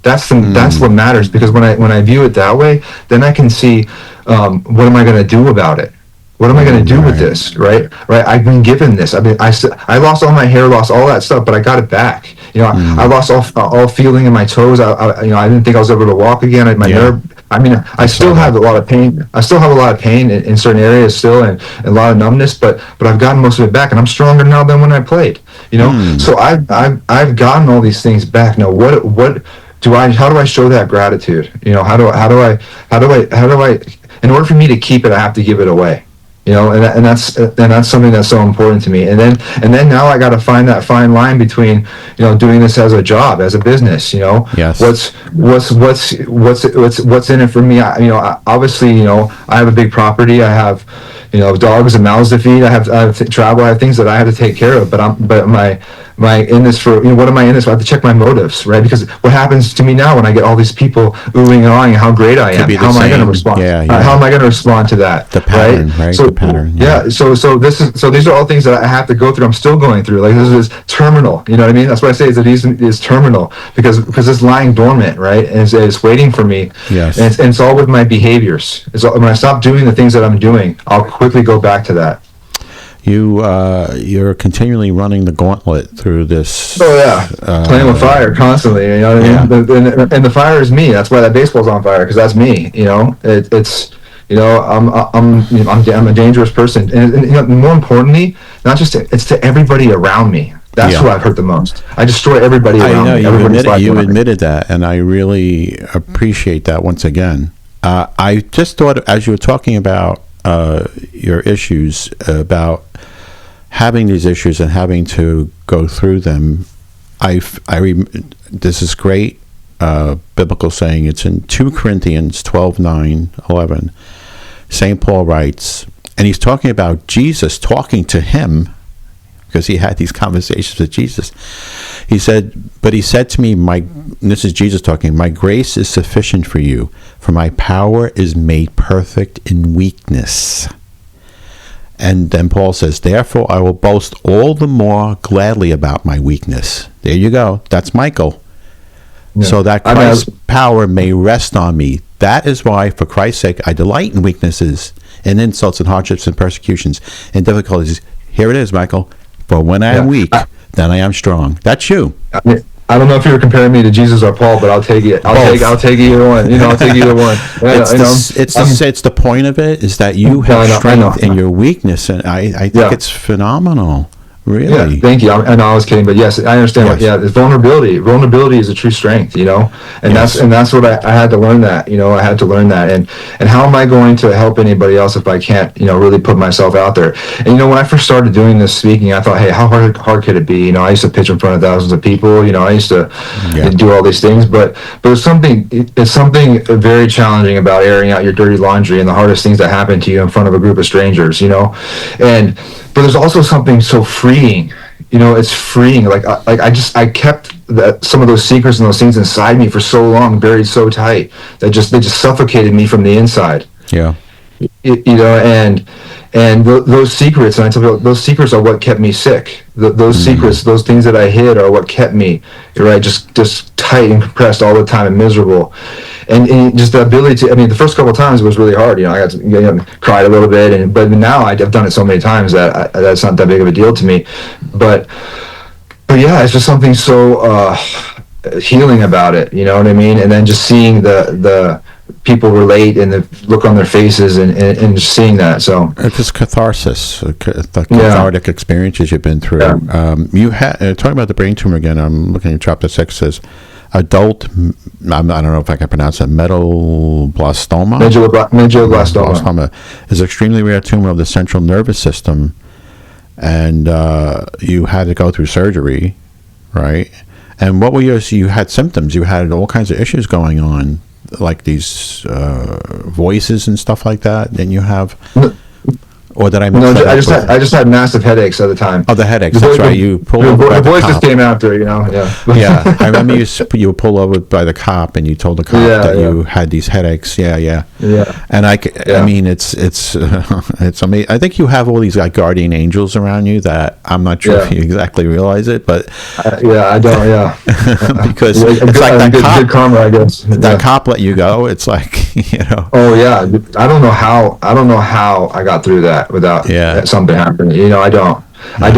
Speaker 6: That's what matters, because when I view it that way, then I can see what am I going to do about it? What am I going to do with this? Right? I've been given this. I lost all my hair, lost all that stuff, but I got it back. I lost all feeling in my toes. I didn't think I was able to walk again. Nerve. I still have a lot of pain. I still have a lot of pain in certain areas still, and a lot of numbness. But I've gotten most of it back, and I'm stronger now than when I played. So I've gotten all these things back. Now how do I show that gratitude? How do I, in order for me to keep it, I have to give it away. And that's something that's so important to me. And then now I got to find that fine line between, doing this as a job, as a business.
Speaker 1: Yes.
Speaker 6: What's in it for me? Obviously, I have a big property. I have, dogs and mouths to feed. I have to travel. I have things that I have to take care of. But am I in this for, what am I in this for? I have to check my motives, right? Because what happens to me now when I get all these people oohing and awing how great I am? How am I going to respond? How am I going to respond to that?
Speaker 1: The pattern, right?
Speaker 6: So,
Speaker 1: the pattern.
Speaker 6: Yeah. So these are all things that I have to go through. I'm still going through. Like, this is terminal. You know what I mean? That's what I say, is that is terminal, because it's lying dormant, right? And it's waiting for me.
Speaker 1: Yes.
Speaker 6: And it's all with my behaviors. When I stop doing the things that I'm doing, I'll quickly go back to that.
Speaker 1: You're continually running the gauntlet through this.
Speaker 6: Oh yeah, playing with fire constantly. You know what I mean? And the fire is me. That's why that baseball's on fire, because that's me. It's I'm a dangerous person, and more importantly, not just it's to everybody around me. That's who I've hurt the most. I destroy everybody around me.
Speaker 1: You admitted that, and I really appreciate that once again. I just thought, as you were talking about your issues, about having these issues and having to go through them, this is great biblical saying. It's in 2 Corinthians 12:9, 11. St. Paul writes, and he's talking about Jesus talking to him, because he had these conversations with Jesus. He said, but he said to me, this is Jesus talking, my grace is sufficient for you, for my power is made perfect in weakness. And then Paul says, therefore I will boast all the more gladly about my weakness. There you go. That's Michael. Yeah. So that Christ's power may rest on me. That is why, for Christ's sake, I delight in weaknesses, and insults, and hardships, and persecutions, and difficulties. Here it is, Michael. For when I am weak, then I am strong. That's you.
Speaker 6: I don't know if you were comparing me to Jesus or Paul, but I'll take it. I'll take either one. I'll take either one.
Speaker 1: It's the point of it is that you have strength in your weakness, and I think it's phenomenal. Really?
Speaker 6: Yeah, thank you. I was kidding, but yes, I understand.
Speaker 1: Yes.
Speaker 6: It's vulnerability. Vulnerability is a true strength, and that's what I had to learn that. I had to learn that. And how am I going to help anybody else if I can't, really put myself out there? And when I first started doing this speaking, I thought, hey, how hard could it be? I used to pitch in front of thousands of people. I used to do all these things, but it's something very challenging about airing out your dirty laundry and the hardest things that happen to you in front of a group of strangers. But there's also something so freeing, it's freeing. I kept some of those secrets and those things inside me for so long, buried so tight that they just suffocated me from the inside.
Speaker 1: Yeah.
Speaker 6: And those secrets, and I tell people, those secrets are what kept me sick. Those secrets, those things that I hid, are what kept me just tight and compressed all the time and miserable. And just the ability to, the first couple of times was really hard. I got to cried a little bit, but now I've done it so many times that that's not that big of a deal to me. But yeah, it's just something so healing about it. You know what I mean? And then just seeing the people relate and the look on their faces and just seeing that. So
Speaker 1: it's just catharsis, the cathartic experiences you've been through.
Speaker 6: Yeah.
Speaker 1: You had talking about the brain tumor again. I'm looking at chapter 6. Says adult. I don't know if I can pronounce it. Medulloblastoma. Medulloblastoma is an extremely rare tumor of the central nervous system, and you had to go through surgery, right? And what were you had symptoms? You had all kinds of issues going on, like these voices and stuff like that. Didn't you have? Or did I miss that?
Speaker 6: I just had massive headaches at the time.
Speaker 1: Oh, the headaches. That's right. You pulled over by the
Speaker 6: voice
Speaker 1: cop.
Speaker 6: just came after, Yeah.
Speaker 1: Yeah, I remember you pulled over by the cop and you told the cop that you had these headaches. Yeah. And I mean, it's amazing. I think you have all these guardian angels around you that I'm not sure if you exactly realize it, but
Speaker 6: I don't. Yeah.
Speaker 1: Because it's like that cop.
Speaker 6: Good karma, I guess.
Speaker 1: That cop let you go. It's like
Speaker 6: Oh yeah, I don't know how I got through that without something happening. I don't, and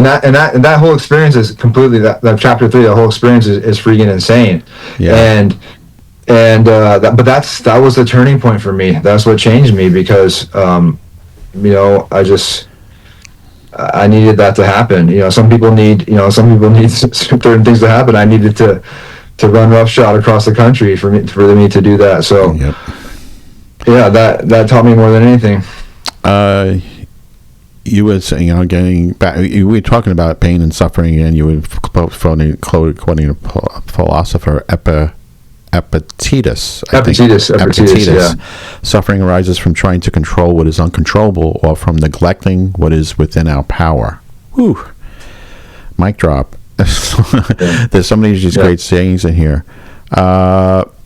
Speaker 6: that whole experience is completely that chapter 3. The whole experience is freaking insane. Yeah. But that was the turning point for me. That's what changed me because I needed that to happen. Some people need certain things to happen. I needed to run roughshod across the country for me to do that. So that taught me more than anything.
Speaker 1: You were saying, getting back. We were talking about pain and suffering, and you were quoting a philosopher, Epictetus.
Speaker 6: Epictetus.
Speaker 1: Suffering arises from trying to control what is uncontrollable, or from neglecting what is within our power. Whew. Mic drop. There's so many of these great sayings in here.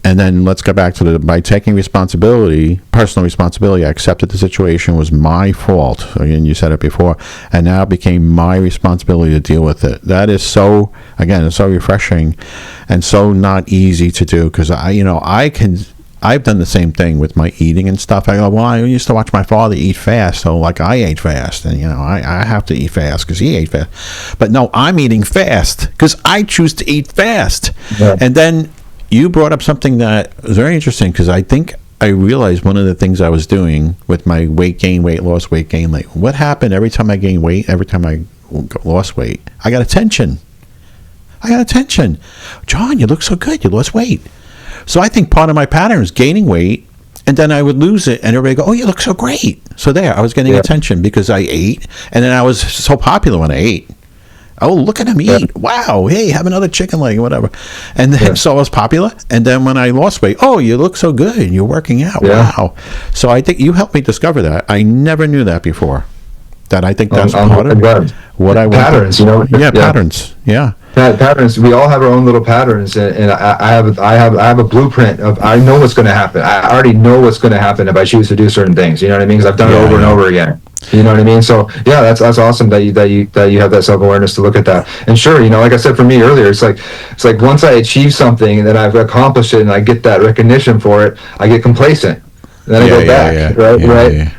Speaker 1: And then let's go back to by taking personal responsibility, I accepted the situation was my fault. Again, you said it before, and now it became my responsibility to deal with it. That is it's so refreshing and so not easy to do, because I've done the same thing with my eating and stuff. I go, well, I used to watch my father eat fast, so I ate fast, and I have to eat fast because he ate fast. But no, I'm eating fast because I choose to eat fast. Yeah. And then you brought up something that was very interesting, because I think I realized one of the things I was doing with my weight gain, weight loss, weight gain. What happened every time I gained weight, every time I lost weight? I got attention. John, you look so good. You lost weight. So I think part of my pattern is gaining weight, and then I would lose it, and everybody go, "Oh, you look so great." So there, I was getting attention because I ate, and then I was so popular when I ate. oh, look at him eat. Wow. Hey, have another chicken leg, whatever. And then, so I was popular. And then when I lost weight, oh, you look so good. You're working out.
Speaker 6: Yeah.
Speaker 1: Wow. So I think you helped me discover that. I never knew that before. That I think that's part of what I want.
Speaker 6: Patterns, you know?
Speaker 1: Yeah, patterns. Yeah.
Speaker 6: Patterns. We all have our own little patterns, and I have a blueprint of, I know what's going to happen. I already know what's going to happen if I choose to do certain things. You know what I mean? Because I've done it over and over again. You know what I mean? So yeah, that's awesome that you have that self-awareness to look at that. And sure, you know, like I said for me earlier, it's like once I achieve something and then I've accomplished it and I get that recognition for it, I get complacent. Then I go back,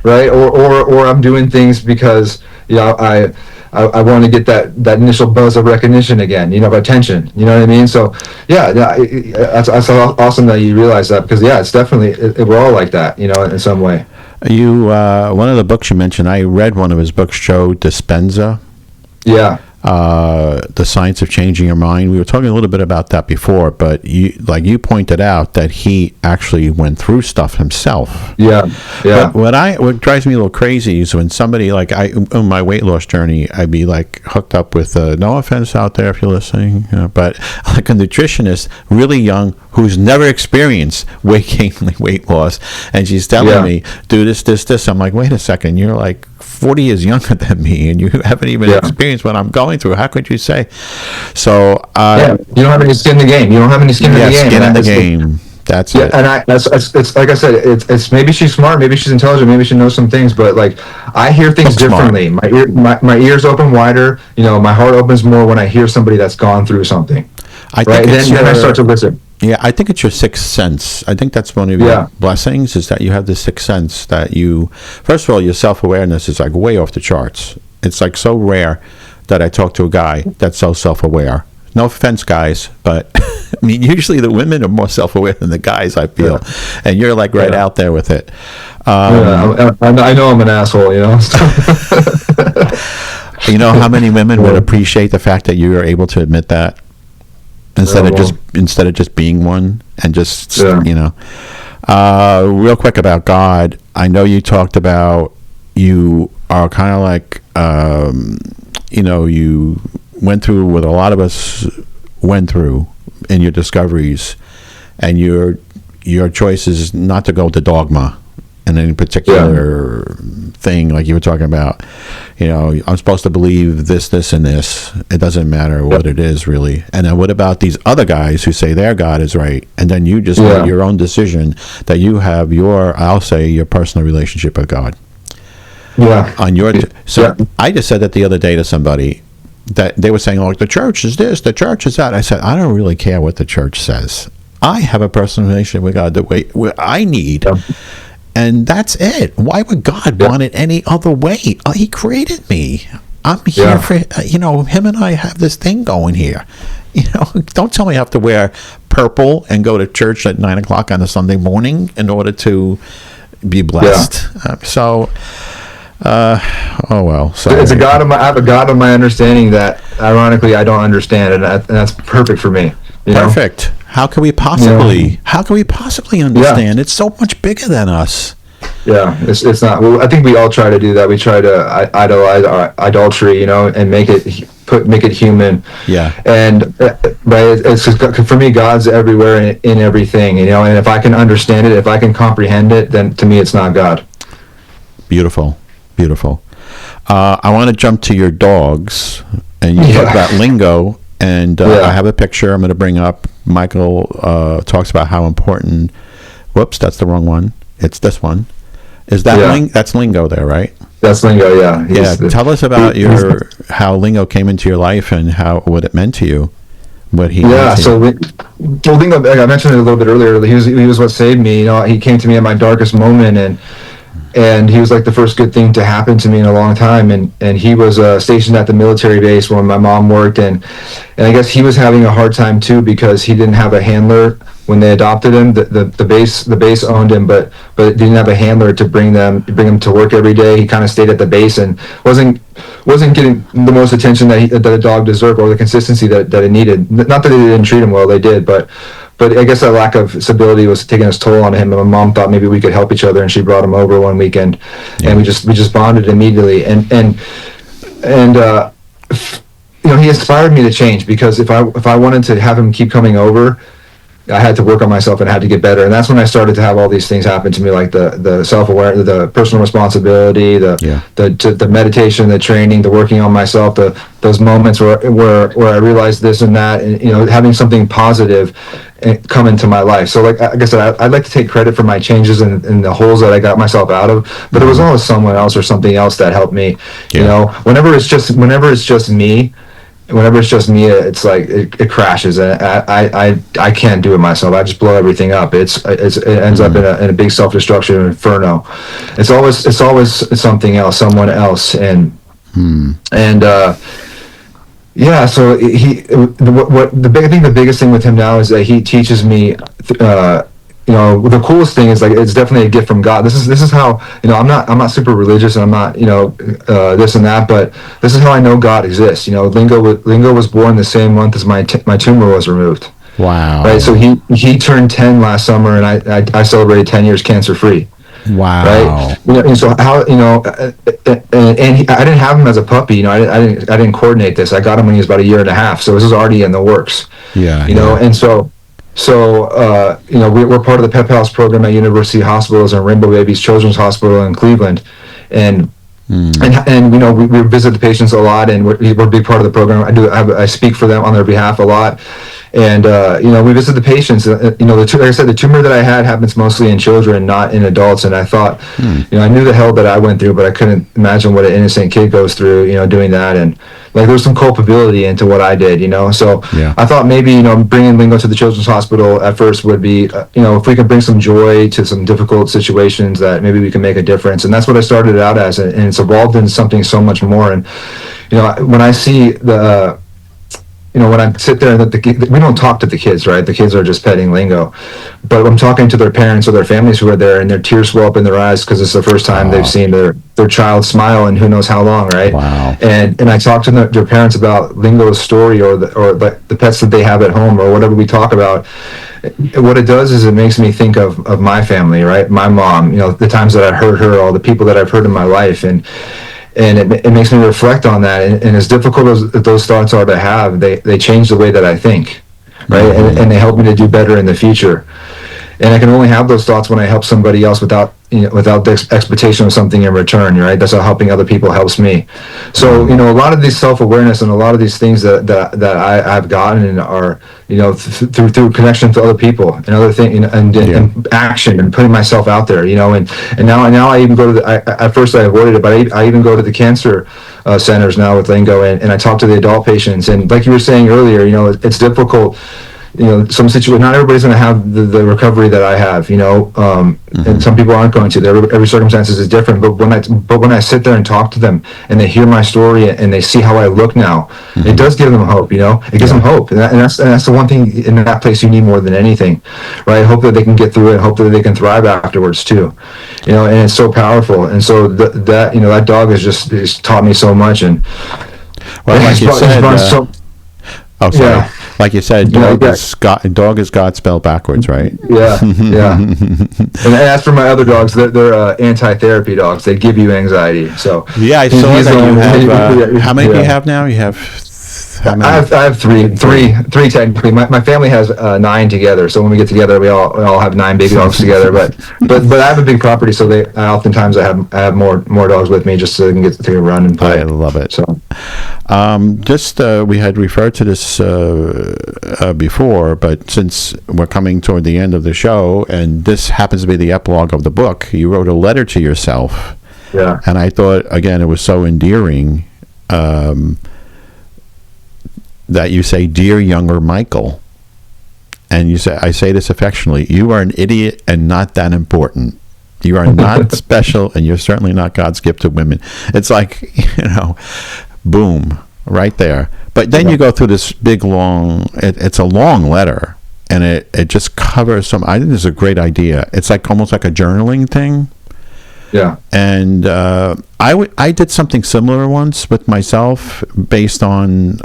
Speaker 6: right? Or I'm doing things because, you know, I want to get that initial buzz of recognition again, you know, of attention. You know what I mean? So yeah, that's awesome that you realize that, because yeah, it's definitely we're all like that, you know, in some way.
Speaker 1: You one of the books you mentioned, I read one of his books, Joe Dispenza.
Speaker 6: Yeah.
Speaker 1: The Science of Changing Your Mind. We were talking a little bit about that before, but you pointed out that he actually went through stuff himself.
Speaker 6: Yeah.
Speaker 1: But what drives me a little crazy is when somebody, like on my weight loss journey, I'd be like hooked up with no offense out there if you're listening, you know, but like a nutritionist, really young, who's never experienced weight loss, and she's telling me, do this. I'm like, wait a second, you're like 40 years younger than me, and you haven't even experienced what I'm going through. How could you say? So
Speaker 6: you don't have any skin in the game. You don't have any skin in the game.
Speaker 1: Skin in the game. That's it.
Speaker 6: And it's like I said, it's maybe she's smart, maybe she's intelligent, maybe she knows some things, but like I hear things differently. My ears open wider. You know, my heart opens more when I hear somebody that's gone through something. Then I start to listen.
Speaker 1: Yeah, I think it's your sixth sense. I think that's one of your blessings, is that you have the sixth sense that you, first of all, your self-awareness is like way off the charts. It's like so rare that I talk to a guy that's so self-aware. No offense, guys, but I mean, usually the women are more self-aware than the guys, I feel. And you're like right out there with it.
Speaker 6: I know I'm an asshole, you know.
Speaker 1: You know how many women would appreciate the fact that you are able to admit that? Instead of just being one, and just you know, real quick about God. I know you talked about you are kind of like you know, you went through what a lot of us went through in your discoveries, and your choice is not to go to dogma in any particular thing, like you were talking about. You know, I'm supposed to believe this, and this. It doesn't matter what it is, really. And then what about these other guys who say their God is right, and then you just made your own decision that you have your personal relationship with God. Yeah. On your I just said that the other day to somebody, that they were saying, like, the church is this, the church is that. I said, I don't really care what the church says. I have a personal relationship with God the way I need. And that's it. Why would God want it any other way? He created me. I'm here for, you know, him and I have this thing going here. You know, don't tell me I have to wear purple and go to church at 9 o'clock on a Sunday morning in order to be blessed. So it's a God of my. I have a God of my understanding that, ironically, I don't understand, and that's perfect for me. Perfect. How can we possibly? How can we possibly understand? It's so much bigger than us.
Speaker 6: Yeah, it's not. Well, I think we all try to do that. We try to idolize our idolatry, you know, and make it human. Yeah. And it's just, for me, God's everywhere in everything, you know. And if I can understand it, if I can comprehend it, then to me, it's not God.
Speaker 1: Beautiful. I want to jump to your dogs, and you talk about Lingo, and I have a picture I'm going to bring up. Michael talks about how important. Whoops, that's the wrong one. It's this one. Is that that's Lingo there, right?
Speaker 6: That's Lingo, yeah.
Speaker 1: Tell us about how Lingo came into your life and what it meant to you. What he
Speaker 6: so Lingo, like I mentioned it a little bit earlier. He was what saved me. You know, he came to me at my darkest moment, and he was like the first good thing to happen to me in a long time. And he was stationed at the military base where my mom worked, and I guess he was having a hard time too, because he didn't have a handler when they adopted him. The base owned him, but didn't have a handler to bring him to work every day. He kind of stayed at the base and wasn't getting the most attention that a dog deserved, or the consistency that it needed. Not that they didn't treat him well, they did, but I guess that lack of stability was taking its toll on him, and my mom thought maybe we could help each other, and she brought him over one weekend, and we just bonded immediately, and you he inspired me to change, because if I wanted to have him keep coming over, I had to work on myself and had to get better. And that's when I started to have all these things happen to me, like the self-awareness, the personal responsibility, the meditation, the training, the working on myself, those moments where I realized this and that, and having something positive come into my life. So like I said, I'd like to take credit for my changes and the holes that I got myself out of, but it was always someone else or something else that helped me. Whenever it's just me, it's like it crashes, and I can't do it myself. I just blow everything up. It ends up in a big self-destruction inferno. It's always something else, someone else, and yeah. So the biggest thing with him now is that he teaches me. The coolest thing is, like, it's definitely a gift from God. This is how, I'm not super religious, and I'm not, this and that, but this is how I know God exists. Lingo was born the same month as my tumor was removed.
Speaker 1: Wow.
Speaker 6: Right. So he turned 10 last summer, and I celebrated 10 years cancer free.
Speaker 1: Wow.
Speaker 6: Right. And so how, I didn't have him as a puppy. I didn't coordinate this. I got him when he was about a year and a half. So this is already in the works.
Speaker 1: Yeah.
Speaker 6: And so we're part of the Pep House program at University Hospitals and Rainbow Babies Children's Hospital in Cleveland, and we visit the patients a lot, and we're a big part of the program. I speak for them on their behalf a lot, and we visit the patients. Like I said, the tumor that I had happens mostly in children, not in adults. And I thought, I knew the hell that I went through, but I couldn't imagine what an innocent kid goes through, doing that. And like, there's some culpability into what I did, So I thought maybe, bringing Lingo to the Children's Hospital at first would be, if we could bring some joy to some difficult situations, that maybe we can make a difference. And that's what I started out as, and it's evolved into something so much more. And when I see when I sit there, and we don't talk to the kids, right? The kids are just petting Lingo, but I'm talking to their parents or their families who are there, and their tears swell up in their eyes because it's the first time they've seen their child smile in who knows how long, right?
Speaker 1: Wow.
Speaker 6: And I talk to their parents about Lingo's story, or the pets that they have at home, or whatever we talk about. What it does is it makes me think of my family, right? My mom, the times that I hurt her, all the people that I've hurt in my life, and it makes me reflect on that. And as difficult as those thoughts are to have, they change the way that I think, right? And they help me to do better in the future. And I can only have those thoughts when I help somebody else without the expectation of something in return, right? That's how helping other people helps me. So, a lot of these self-awareness and a lot of these things that I've gotten are, through connection to other people and other things, and action, and putting myself out there, and now I even go to at first I avoided it, but I even go to the cancer centers now with Lingo, and I talk to the adult patients. And like you were saying earlier, it's difficult. Some situation, not everybody's going to have the recovery that I have, and some people aren't going to. Every circumstance is different. But when I sit there and talk to them, and they hear my story, and they see how I look now, it does give them hope. It gives them hope, and that's the one thing in that place you need more than anything, right? Hope that they can get through it, and hope that they can thrive afterwards too, And it's so powerful. And so that dog has taught me so much. And
Speaker 1: like you said, oh, sorry.
Speaker 6: Yeah.
Speaker 1: Like you said, dog is God spelled backwards, right?
Speaker 6: Yeah. And as for my other dogs, they're anti-therapy dogs. They give you anxiety. So
Speaker 1: yeah, I saw that you have. How many do you have now? You have. How many?
Speaker 6: I have three technically. My family has 9 together. So when we get together, we all have 9 baby dogs together. But I have a big property, so oftentimes I have more dogs with me just so they can get to run and play.
Speaker 1: I love it.
Speaker 6: So.
Speaker 1: We had referred to this before, but since we're coming toward the end of the show, and this happens to be the epilogue of the book, you wrote a letter to yourself.
Speaker 6: Yeah.
Speaker 1: And I thought, again, it was so endearing that you say, "Dear younger Michael," and you say, I say this affectionately, "You are an idiot and not that important. You are not special, and you're certainly not God's gift to women." It's like, boom, right there. But then you go through this big, long, it's a long letter, and it just covers I think this is a great idea. It's like almost like a journaling thing.
Speaker 6: Yeah.
Speaker 1: And I did something similar once with myself based on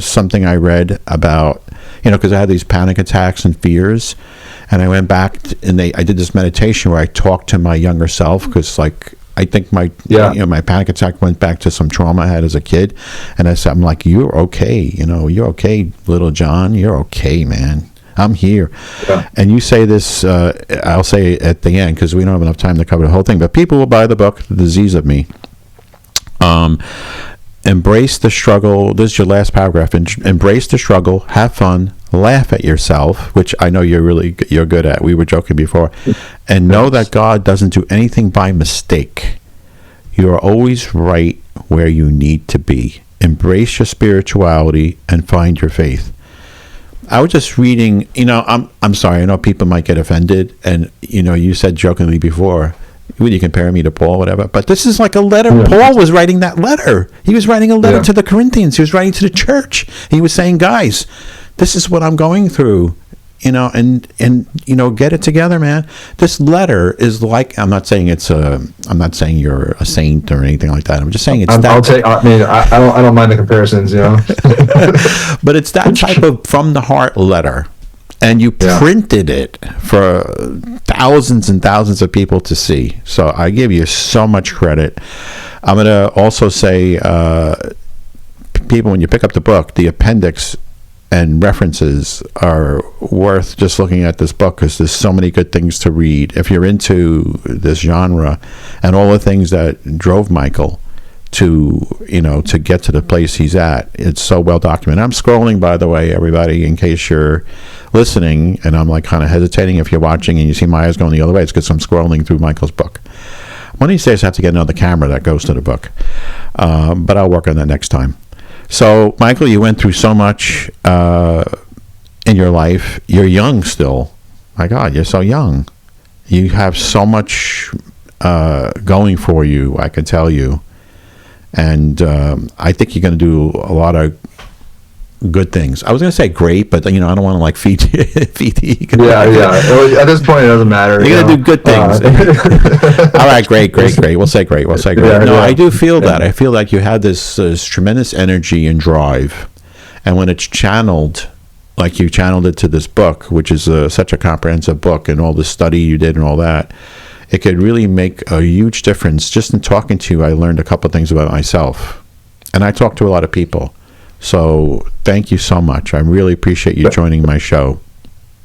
Speaker 1: something I read about, because I had these panic attacks and fears. And I went back and I did this meditation where I talked to my younger self, because like I think my my panic attack went back to some trauma I had as a kid, and I'm like, you're okay, you're okay, little John, you're okay, man. I'm here. Yeah. And you say this, I'll say it at the end because we don't have enough time to cover the whole thing, but people will buy the book, The Disease of Me. Embrace the struggle. This is your last paragraph. Embrace the struggle, have fun, laugh at yourself, which I know you're good at. We were joking before. And know that God doesn't do anything by mistake. You are always right where you need to be. Embrace your spirituality and find your faith. I was just reading, I'm sorry, I know people might get offended, and you said jokingly before, would you compare me to Paul, whatever, but this is like a letter. Yeah. Paul was writing that letter. He was writing a letter to the Corinthians. He was writing to the church. He was saying, guys, this is what I'm going through, and get it together, man. This letter is like, I'm not saying you're a saint or anything like that. I'm just saying I don't mind the comparisons, but it's that type of from the heart letter. And you printed it for thousands and thousands of people to see. So I give you so much credit. I'm going to also say, people, when you pick up the book, the appendix and references are worth just looking at this book because there's so many good things to read. If you're into this genre and all the things that drove Michael to get to the place he's at, it's so well documented. I'm scrolling, by the way, everybody, in case you're listening and I'm like kind of hesitating. If you're watching and you see my eyes going the other way, it's because I'm scrolling through Michael's book. One of these days I have to get another camera that goes to the book, but I'll work on that next time. So Michael, you went through so much in your life. You're young still. My God, you're so young. You have so much going for you, I can tell you. And I think you're going to do a lot of good things. I was going to say great, but I don't want to like feed you. At this point, it doesn't matter. You're going to do good things. All right, great. We'll say great. I do feel that. I feel like you have this tremendous energy and drive, and when it's channeled, like you channeled it to this book, which is such a comprehensive book, and all the study you did and all that. It could really make a huge difference. Just in talking to you, I learned a couple of things about myself. And I talk to a lot of people. So thank you so much. I really appreciate you joining my show.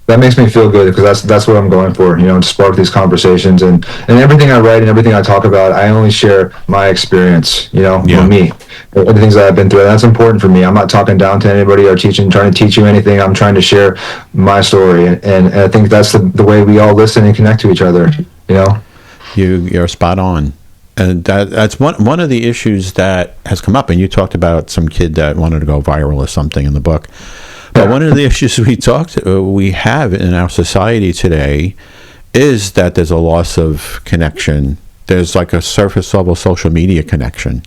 Speaker 6: That makes me feel good because that's what I'm going for, to spark these conversations. And everything I write and everything I talk about, I only share my experience, me, the things that I've been through. And that's important for me. I'm not talking down to anybody or trying to teach you anything. I'm trying to share my story. And I think that's the way we all listen and connect to each other.
Speaker 1: You're spot on, and that's one of the issues that has come up. And you talked about some kid that wanted to go viral or something in the book. But one of the issues we have in our society today is that there's a loss of connection. There's like a surface level social media connection.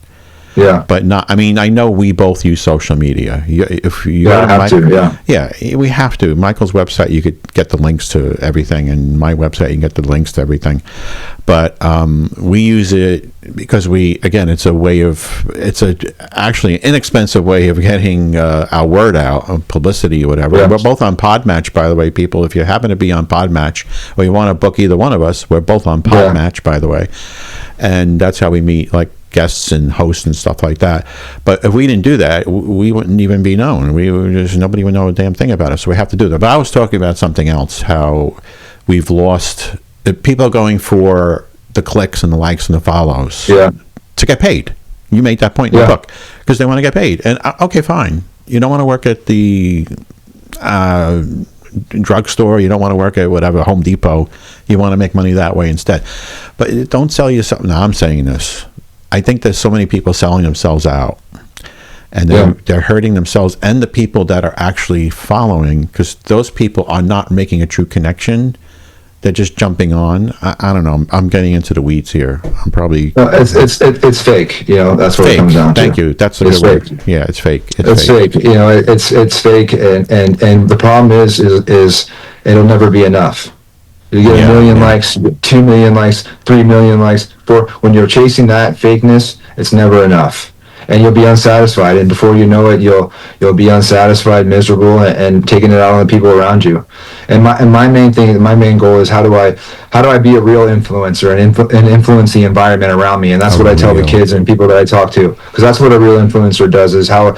Speaker 1: Yeah, but not. I mean, I know we both use social media. If you have to. Yeah, we have to. Michael's website, you could get the links to everything, and my website, you can get the links to everything. But we use it because it's actually an inexpensive way of getting our word out, publicity or whatever. Yeah. We're both on Podmatch, by the way, people. If you happen to be on Podmatch or you want to book either one of us, we're both on Podmatch, by the way, and that's how we meet, like guests and hosts and stuff like that. But if we didn't do that, we wouldn't even be known. Nobody would know a damn thing about us. So we have to do that. But I was talking about something else, how we've lost people going for the clicks and the likes and the follows to get paid. You made that point in the book because they want to get paid. And okay, fine. You don't want to work at the drugstore. You don't want to work at whatever, Home Depot. You want to make money that way instead. But don't sell you something. Now, I'm saying this. I think there's so many people selling themselves out, and they're hurting themselves and the people that are actually following, because those people are not making a true connection. They're just jumping on. I don't know. I'm getting into the weeds here. I'm probably.
Speaker 6: It's fake. That's what it comes down to.
Speaker 1: Thank you. That's a good word. Yeah, it's fake.
Speaker 6: It's fake. It's fake, and the problem is it'll never be enough. You get 1 million likes, 2 million likes, 3 million likes. When you're chasing that fakeness, it's never enough. and you'll be unsatisfied, and before you know it, you'll be unsatisfied, miserable, and taking it out on the people around you. And my main goal is how do I be a real influencer and influence the environment around me, and that's what I tell the kids and people that I talk to, because that's what a real influencer does, is how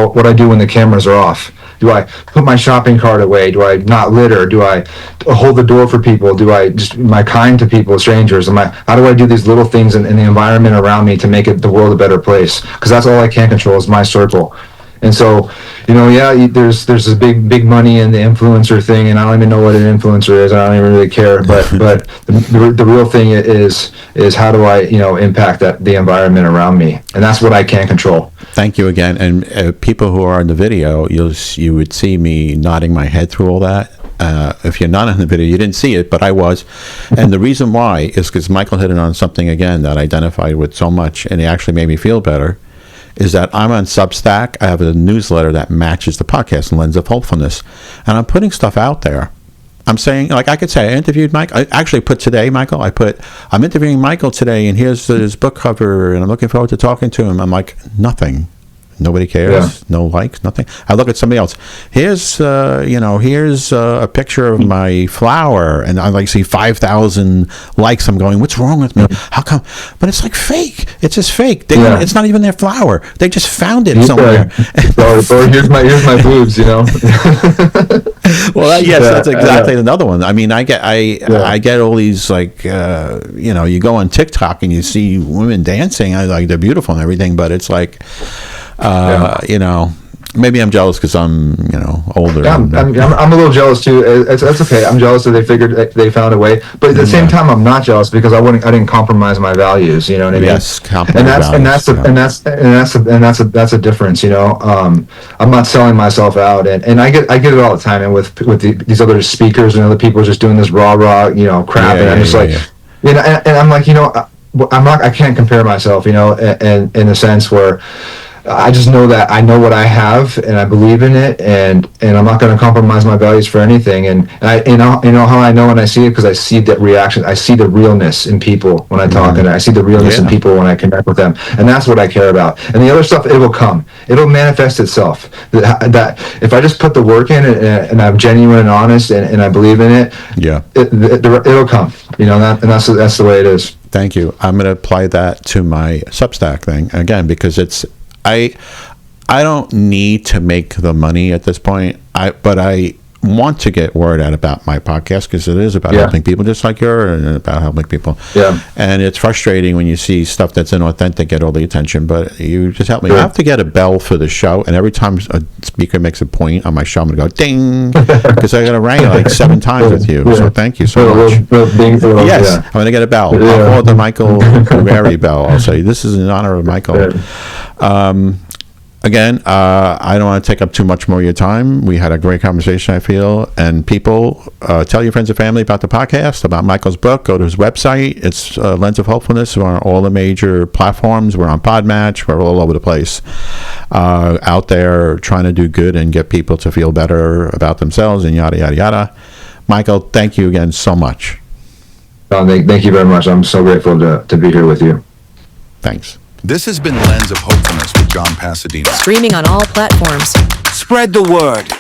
Speaker 6: what I do when the cameras are off. Do I put my shopping cart away? Do I not litter? Do I hold the door for people? Do I am I kind to people, strangers? How do I do these little things in the environment around me to make the world a better place? Because that's all I can control is my circle. And so, there's this big money in the influencer thing, and I don't even know what an influencer is. I don't even really care. But the real thing is how do I impact the environment around me, and that's what I can control.
Speaker 1: Thank you again. And people who are in the video, you would see me nodding my head through all that. If you're not in the video, you didn't see it, but I was. And the reason why is because Michael hit it on something again that I identified with so much, and it actually made me feel better. Is that I'm on Substack. I have a newsletter that matches the podcast, Lens of Hopefulness, and I'm putting stuff out there. I'm saying, like I could say, I interviewed Mike. I actually put today, Michael. I'm interviewing Michael today, and here's his book cover, and I'm looking forward to talking to him. I'm like, nothing. Nobody cares. No likes. Nothing. I look at somebody else. Here's a picture of my flower, and I see 5,000 likes. I'm going, what's wrong with me? How come? But it's like fake. It's just fake. It's not even their flower. They just found it somewhere.
Speaker 6: Or here's my boobs.
Speaker 1: Well, yes, that's exactly another one. I mean, I get all these you go on TikTok and you see women dancing. They're beautiful and everything, but it's like. Maybe I'm jealous because I'm, older.
Speaker 6: Yeah, I'm a little jealous too. That's okay. I'm jealous that they figured they found a way, but at the same time, I'm not jealous because I didn't compromise my values. You know what I mean?
Speaker 1: Yes,
Speaker 6: that's a difference. I'm not selling myself out, and I get it all the time. And with these other speakers and other people just doing this rah crap, and I'm just and I'm like, I can't compare myself, in a sense where. I just know that I know what I have and I believe in it, and I'm not going to compromise my values for anything. And I how I know when I see it, because I see that reaction. I see the realness in people when I talk, and I see the realness in people when I connect with them, and that's what I care about. And the other stuff, it will come. It'll manifest itself. That if I just put the work in and I'm genuine and honest and I believe in it, it'll come. And that's the way it is.
Speaker 1: Thank you. I'm going to apply that to my Substack thing again, because it's. I don't need to make the money at this point, but I want to get word out about my podcast, because it is about helping people just like you're, and about helping people. Yeah. And it's frustrating when you see stuff that's inauthentic get all the attention, but you just help me. I have to get a bell for the show, and every time a speaker makes a point on my show, I'm going to go ding, because I got to ring it 7 times with you. So thank you so much. Yes, I'm going to get a bell. I'll call it the Michael Bougari bell. I'll say, this is in honor of Michael. Again, I don't want to take up too much more of your time. We had a great conversation, I feel. And people, tell your friends and family about the podcast, about Michael's book. Go to his website. It's Lens of Hopefulness. We're on all the major platforms. We're on Podmatch. We're all over the place. Out there trying to do good and get people to feel better about themselves and yada, yada, yada. Michael, thank you again so much.
Speaker 6: Thank you very much. I'm so grateful to be here with you.
Speaker 1: Thanks.
Speaker 7: This has been Lens of Hopefulness with John Pasadena.
Speaker 3: Streaming on all platforms.
Speaker 4: Spread the word.